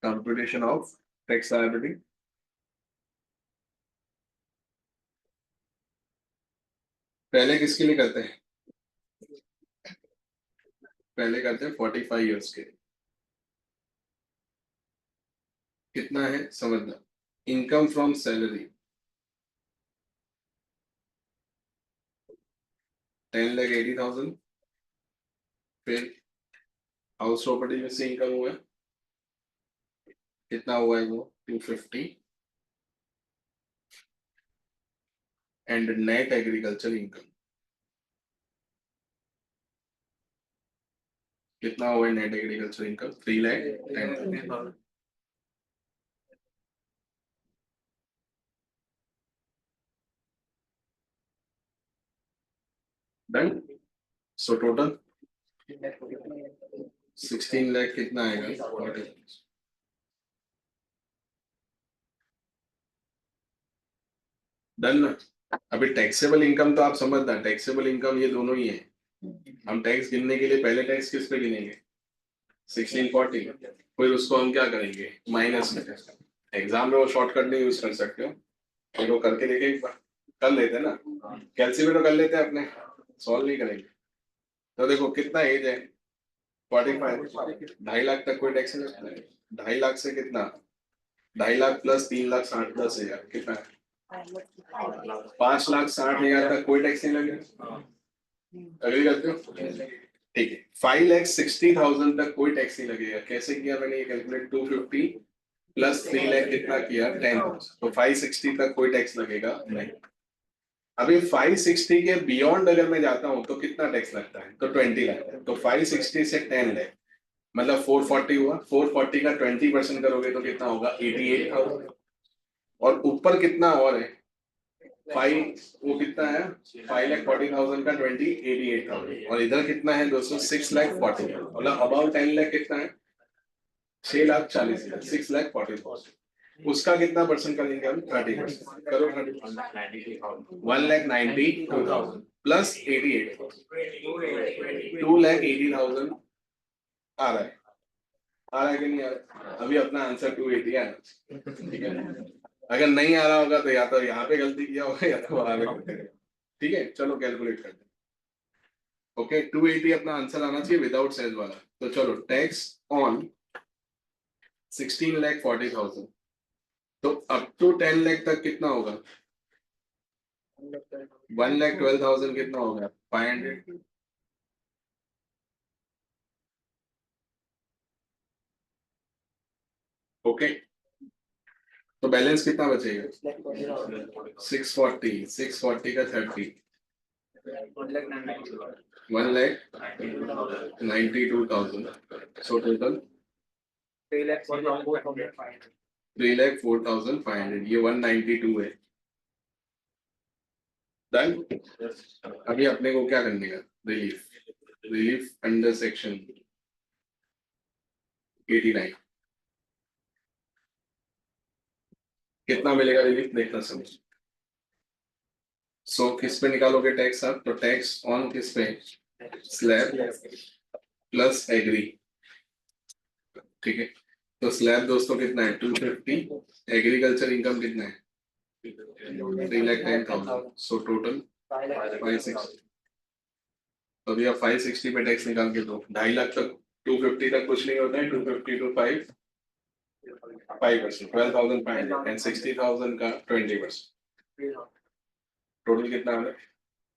computation of tax liability पहले किसके लिए करते हैं, पहले करते हैं 45 ईयर्स के। कितना है समझना, इनकम फ्रॉम सैलरी 10,80,000, फिर हाउस प्रॉपर्टी में से इनकम हुआ है, कितना हुआ है वो 250, एंड नेट एग्रीकल्चर इनकम कितना हुआ है, net agriculture income 3,10,000। Done. So total 16 lakh कितना आएगा, डन ना। अभी टैक्सेबल इनकम तो आप समझना, टैक्सेबल इनकम ये दोनों ही है। हम टैक्स गिनने के लिए पहले टैक्स किस पे गिनेंगे 1640, फिर उसको हम क्या करेंगे माइनस में। एग्जाम में वो शॉर्टकट नहीं यूज कर सकते हो, फिर वो करके देखें एक बार, कर लेते हैं ना, कैलकुलेटर कर लेते हैं अपने, सॉल्व नहीं करेंगे। तो देखो कितना एज है 45, 2.5 लाख तक कोई टैक्स नहीं लगता है। 2.5 लाख से कितना, 2.5 लाख प्लस 3,60,10,000 कितना है 5,60,000 तक कोई टैक्स नहीं लगेगा। अग्री करते हो, ठीक है। 5,60,000 तक कोई टैक्स नहीं लगेगा। कैसे किया मैंने ये कैलकुलेट, 250 प्लस 3 लाख कितना किया 10,000, तो 560 तक कोई टैक्स लगेगा नहीं। अभी 560 के बियॉन्ड अगर मैं जाता हूँ तो कितना टैक्स लगता है, तो 20 लगता है। तो 560 से 10 लाख मतलब 440 हुआ, 440 का 20% करोगे तो कितना होगा 88,000। और ऊपर कितना और है 5, वो कितना है 5,40,000 का 20 88,000, और इधर कितना है दोस्तों 6,40,000, मतलब अबाउट 10 लाख कितना है 6,40,000, 6,40,000। उसका कितना परसेंट करेंगे हम 30%, करो 30%, 1,92,000 प्लस 88,000, 2,80,000 आ रहा है, आ रहा है कि नहीं आ रहा है? अभी अपना आंसर 280 है, ठीक है। अगर नहीं आ रहा होगा तो या तो यहाँ पे गलती किया होगा या तो वहां पे गलती किया। ठीक है, चलो कैलकुलेट करते हैं। ओके, 280 अपना आंसर आना चाहिए विदाउट सेल वाला। तो चलो टैक्स ऑन 16,40,000, तो अप टू 10 लाख तक कितना होगा 1,12,000 कितना होगा 500, ओके, तो बैलेंस कितना बचेगा? 640, 640 का 30, 1,92,000, सो टोटल 3,04,500, ये 192 है। डन। अभी अपने को क्या करने का? रिलीफ, रिलीफ अंडर सेक्शन 89, कितना मिलेगा रिलीफ देखना समझ। सो किस पे निकालोगे टैक्स आप? तो टैक्स ऑन किस पे? स्लैब प्लस एग्री, ठीक है। तो स्लैब दोस्तों कितना है? 250, एग्रीकल्चर इनकम कितना है? 3,10,000, सो टोटल 560। तो अभी आप 560 पे टैक्स निकाल के दो, 2.5 लाख तक, 250 तक कुछ नहीं होता है, 250 टू 5% 12,500 एंड 60,000 का 20%, टोटल कितना आ रहा है?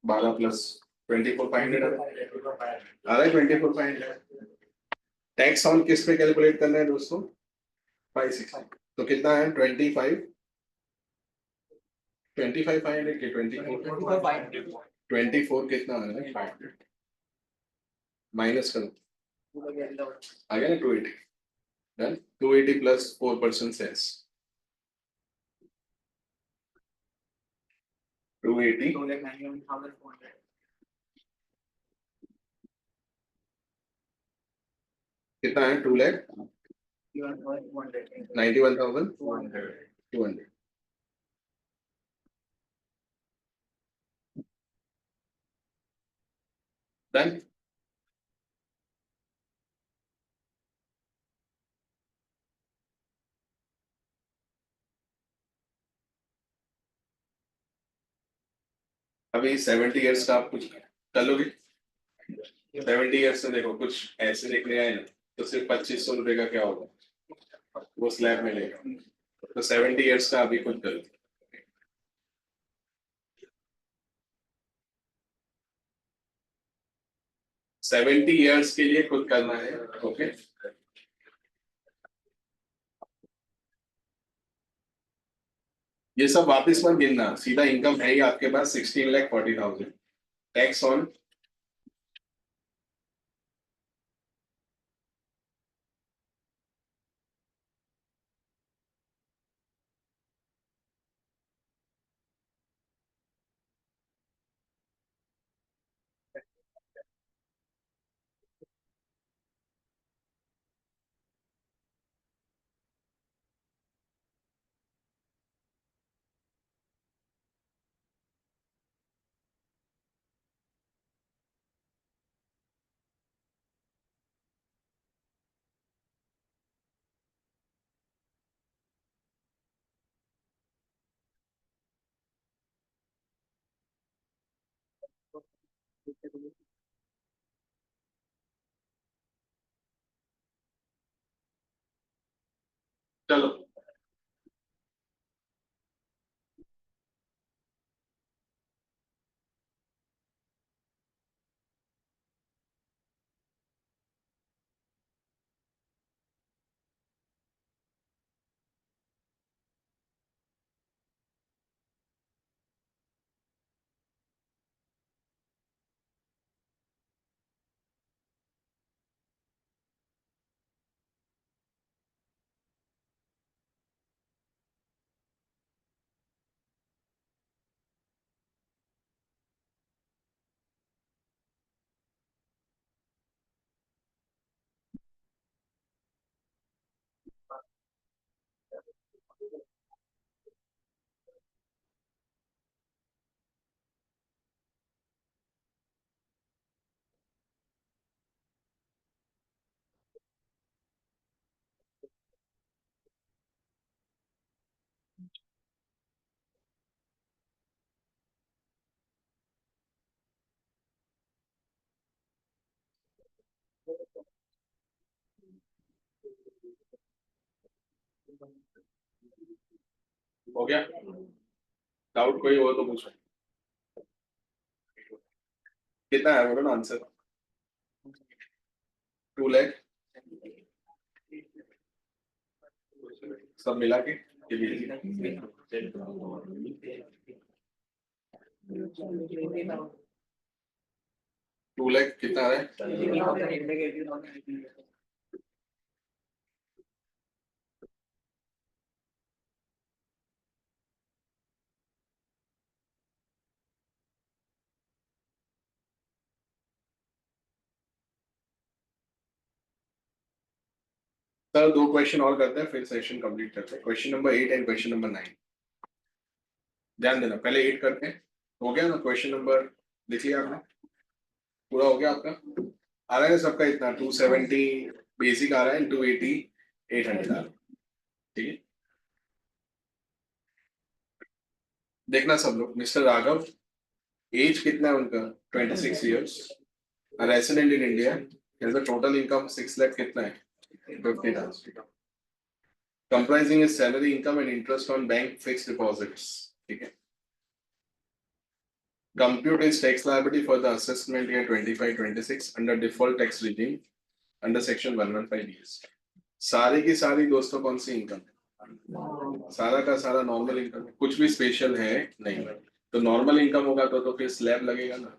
12 प्लस 24,500 आ रहा है, 24,500। टैक्स ऑन किस पे कैलकुलेट करना है दोस्तों? 560, तो कितना है? 25,500 के 24 कितना आ रहा है? 500 माइनस करो, आ गया ना 280। डन, 280 प्लस 4% सेस, 280 कितना है? 2,91,200। डन। अभी 70 ईयर्स का आप कुछ कर लोगे? 70 ईयर्स से देखो कुछ ऐसे देखने आए ना, तो सिर्फ 2,500 रुपए का क्या होगा? वो स्लैब मिलेगा। तो 70 ईयर्स का अभी खुद करो। 70 ईयर्स के लिए खुद करना है, ओके। ये सब वापस मत गिनना, सीधा इनकम है ही आपके पास 16,40,000, टैक्स ऑन चलो। हो गया? डाउट कोई हो तो पूछो। कितना है बोलो ना आंसर? 2 लाख सब मिला के 2 लाख कितना आ रहा है? सर 2 क्वेश्चन और करते हैं फिर सेशन कंप्लीट करते हैं। Question number 8 and question number 9 ध्यान देना। पहले 8 करते हैं। हो गया ना? क्वेश्चन नंबर लिख लिया आपने? पूरा हो गया आपका? आ रहा है सबका इतना 270 बेसिक आ रहा है, 280 800 आ रहा है। ठीक है, देखना सब लोग। मिस्टर राघव, एज कितना है उनका? 26 years, resident in India, total income 6 lakh कितना है? 50,000, comprising his salary, income and interest on bank fixed deposits. ठीक है, compute his tax liability for the assessment year 25-26 under default tax regime under section 115 BS. सारी की सारी दोस्तों कौन सी इनकम? सारा का सारा नॉर्मल इनकम, कुछ भी स्पेशल है नहीं। तो नॉर्मल इनकम होगा तो फिर स्लैब लगेगा ना।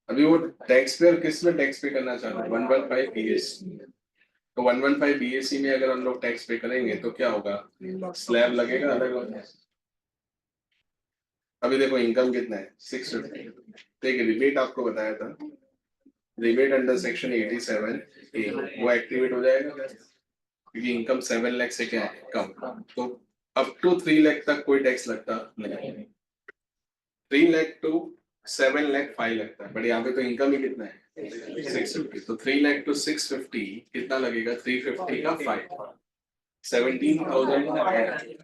अभी वो टैक्स पेयर किस में टैक्स पे करना चाहते हैं? 115 BS। तो 115 BSC में अगर हम लोग टैक्स पे करेंगे तो क्या होगा? स्लैब लगेगा अलग अलग। अभी देखो इनकम कितना है? 650। देखिए रिबेट आपको बताया था, रिबेट अंडर सेक्शन 87 वो एक्टिवेट हो जाएगा क्योंकि इनकम 7 लाख से क्या है कम। तो अप टू 3 लाख तक कोई टैक्स लगता नहीं। 3 लाख टू 7 लाख 5 लगता है, बट यहाँ पे तो इनकम ही कितना है? 650। तो 3 लाख टू 650 कितना लगेगा? 350 का 5, 17,000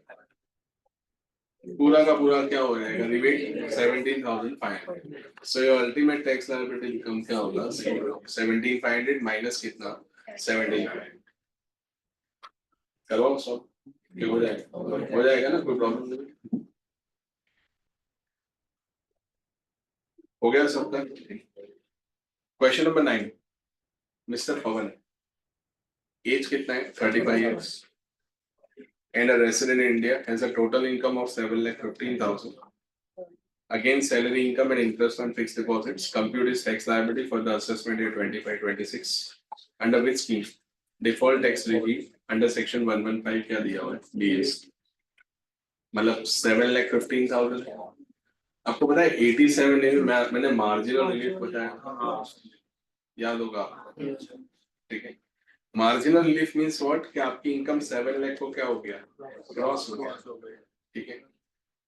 पूरा का पूरा क्या हो जाएगा? Rebate 17,500। So your ultimate tax liability income क्या होगा? 17,500 माइनस कितना? 17,500। करवाओ सब, हो जाएगा, हो जाएगा ना? कोई प्रॉब्लम नहीं। हो गया सबका? क्वेश्चन नंबर 9, मिस्टर पवन, एज कितना है? 35 years and a resident in India, has a total income of 7,15,000. Again, salary, income and interest on fixed deposits. Compute his tax liability for the assessment year 25-26. Under which scheme? Default tax regime under section 115 क्या दिया हुआ है? BS। मतलब 7,15,000। आपको पता है 87 में मैंने मार्जिनल रिलीफ बताया, याद होगा आपको? ठीक है, मार्जिनल रिलीफ मीन्स व्हाट कि आपकी इनकम 7 लाख को क्या हो गया? क्रॉस हो गया। ठीक है,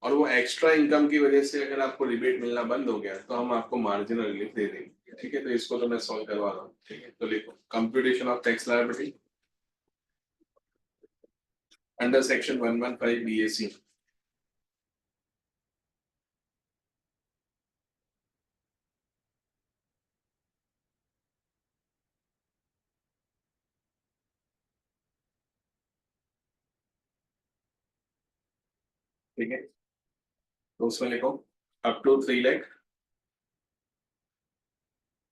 और वो एक्स्ट्रा इनकम की वजह से अगर आपको रिबेट मिलना बंद हो गया तो हम आपको मार्जिनल रिलीफ दे देंगे। ठीक है, तो इसको तो मैं सॉल्व करवा रहा हूँ। ठीक है, तो लिखो computation of tax liability under section 115 BAC। ठीक है, तो उसमें लिखो up to 3 lakh,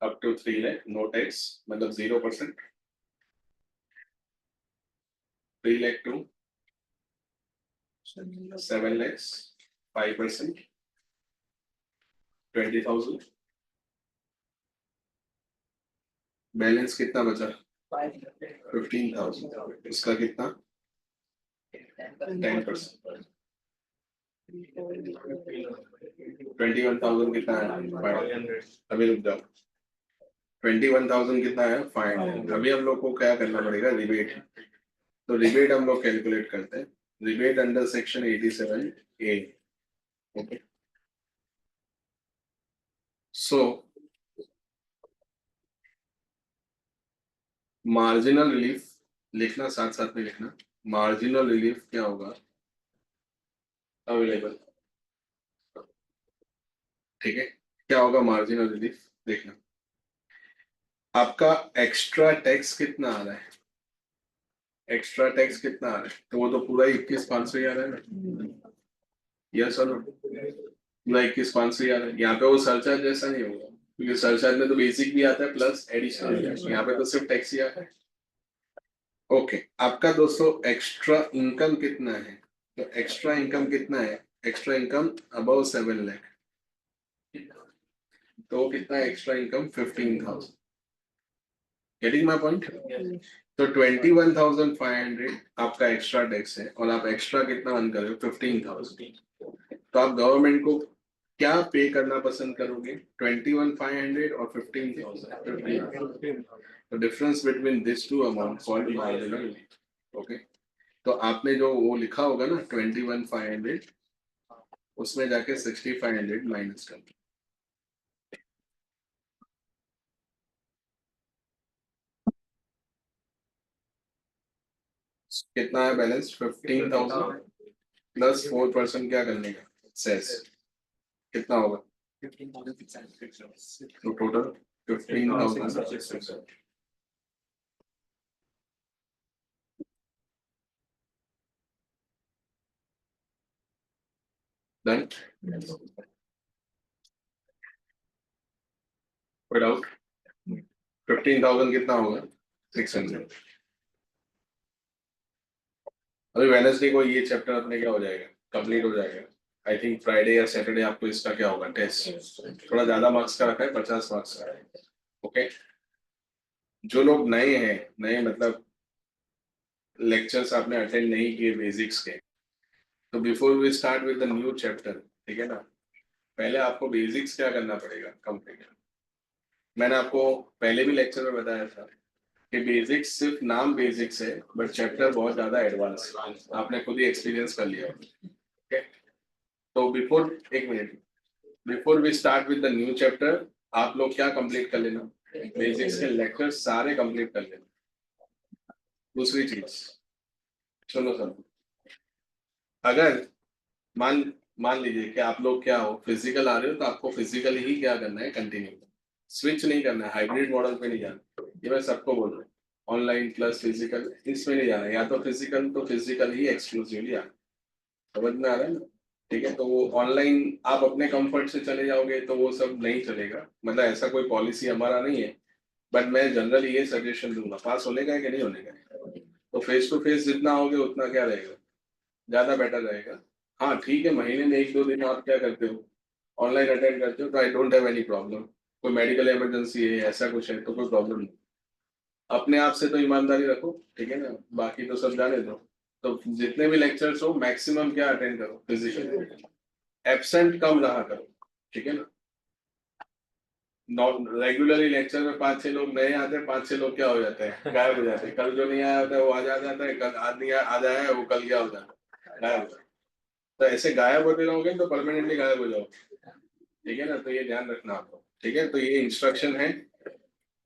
up to 3 lakh no tax, मतलब 0%। 3 लाख टू 7 lakhs 5%, 20,000। बैलेंस कितना बचा? 15,000। इसका कितना? 10%। 21,000 कितना है? 500। अभी रुक जाओ, 21,000 कितना है? 500। अभी हम लोग को क्या करना पड़ेगा? रिबेट। तो रिबेट हम लोग कैलकुलेट करते हैं। Rebate under section 87A। Okay, सो मार्जिनल रिलीफ लिखना, साथ साथ में लिखना। मार्जिनल रिलीफ क्या होगा? अवेलेबल। ठीक है, क्या होगा मार्जिनल रिलीफ? देखना आपका एक्स्ट्रा टैक्स कितना आ रहा है? एक्स्ट्रा टैक्स कितना आ रहा है? तो वो तो पूरा 21,500 ही आ रहा है ना? यस और नो? पूरा 21,500 ही आ रहा है। यहाँ पे वो सरचार्ज जैसा नहीं होगा क्योंकि सरचार्ज में तो बेसिक भी आता है प्लस एडिशनल। यहाँ पे तो सिर्फ टैक्स ही आता है। ओके आपका दोस्तों एक्स्ट्रा इनकम कितना है? तो एक्स्ट्रा इनकम कितना है? Extra income above 7 lakh. तो कितना extra income? 15,000। Getting my point? तो 21,500 आपका एक्स्ट्रा टैक्स है और आप एक्स्ट्रा कितना अर्न कर रहे हो? 15,000। तो आप गवर्नमेंट को क्या पे करना पसंद करोगे? 21,500 और 15,000? तो difference between this two amount called marginal. Okay तो आपने जो वो लिखा होगा ना 21,500, उसमें जाके 6,500 माइनस कर दो। कितना है बैलेंस? 15,000 प्लस 4% क्या करने का? सेस कितना होगा? तो टोटल 15,000। डन? कोई डाउट? 15,000 कितना होगा? 600। अभी वेडनेसडे को ये चैप्टर अपने क्या हो जाएगा? कंप्लीट हो जाएगा। आई थिंक फ्राइडे या सैटरडे आपको इसका क्या होगा? टेस्ट। थोड़ा ज्यादा मार्क्स का रखा है, 50 मार्क्स का है। ओके जो लोग नए हैं, नए मतलब लेक्चर्स आपने अटेंड नहीं किए बेसिक्स के, तो before we start with the new chapter, ठीक है ना, पहले आपको बेसिक्स क्या करना पड़ेगा कंप्लीट। मैंने आपको पहले भी लेक्चर में बताया था कि बेसिक्स सिर्फ नाम बेसिक्स है, बट चैप्टर बहुत ज्यादा एडवांस है। आपने खुद ही एक्सपीरियंस कर लिया। ओके तो बिफोर, एक minute, before we start with the new chapter, आप लोग क्या कंप्लीट कर लेना? बेसिक्स के लेक्चर सारे कंप्लीट कर लेना। दूसरी चीज सुनो सर, अगर मान मान लीजिए कि आप लोग क्या हो, फिजिकल आ रहे हो, तो आपको फिजिकल ही क्या करना है? कंटिन्यू, स्विच नहीं करना है, हाइब्रिड मॉडल पे नहीं जाना। ये मैं सबको बोल रहा हूँ, ऑनलाइन प्लस फिजिकल इसमें नहीं जाना है। या तो फिजिकल ही एक्सक्लूसिवली आना। समझ में आ रहा है ना? ठीक है तो वो ऑनलाइन आप अपने कंफर्ट से चले जाओगे तो वो सब नहीं चलेगा, मतलब ऐसा कोई पॉलिसी हमारा नहीं है। बट मैं जनरली ये सजेशन दूंगा, पास होने का है कि नहीं होने का है, तो फेस टू फेस जितना होगे उतना क्या रहेगा? ज्यादा बेटर रहेगा। हाँ ठीक है, महीने में एक दो दिन आप क्या करते हो? ऑनलाइन अटेंड करते हो, तो I don't have any problem. कोई मेडिकल इमरजेंसी है, ऐसा कुछ है, तो कोई प्रॉब्लम नहीं। अपने आप से तो ईमानदारी रखो, ठीक है ना, बाकी तो सब जाने दो। तो जितने भी लेक्चर्स हो मैक्सिमम क्या अटेंड करो फिजिकली, एब्सेंट कम रहा करो, ठीक है ना। नॉट रेगुलरली लेक्चर में 5-6 लोग नए आते हैं, 5-6 लोग क्या हो जाते हैं? गायब हो जाते हैं। कल जो नहीं आया होता है वो आ जाता है, कल आज नहीं आ जाया है वो कल क्या हो जाता है? गायब हो जाता है। तो ऐसे गायब होते रहोगे तो परमानेंटली गायब हो जाओगे, ठीक है ना। तो ये ध्यान रखना आपको, ठीक है। तो ये इंस्ट्रक्शन है।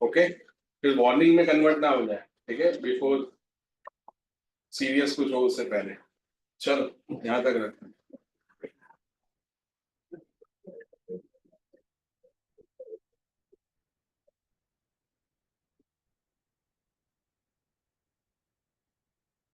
ओके फिर वार्निंग में कन्वर्ट ना हो जाए, ठीक है, बिफोर सीरियस कुछ हो उससे पहले। चलो यहाँ तक रखना।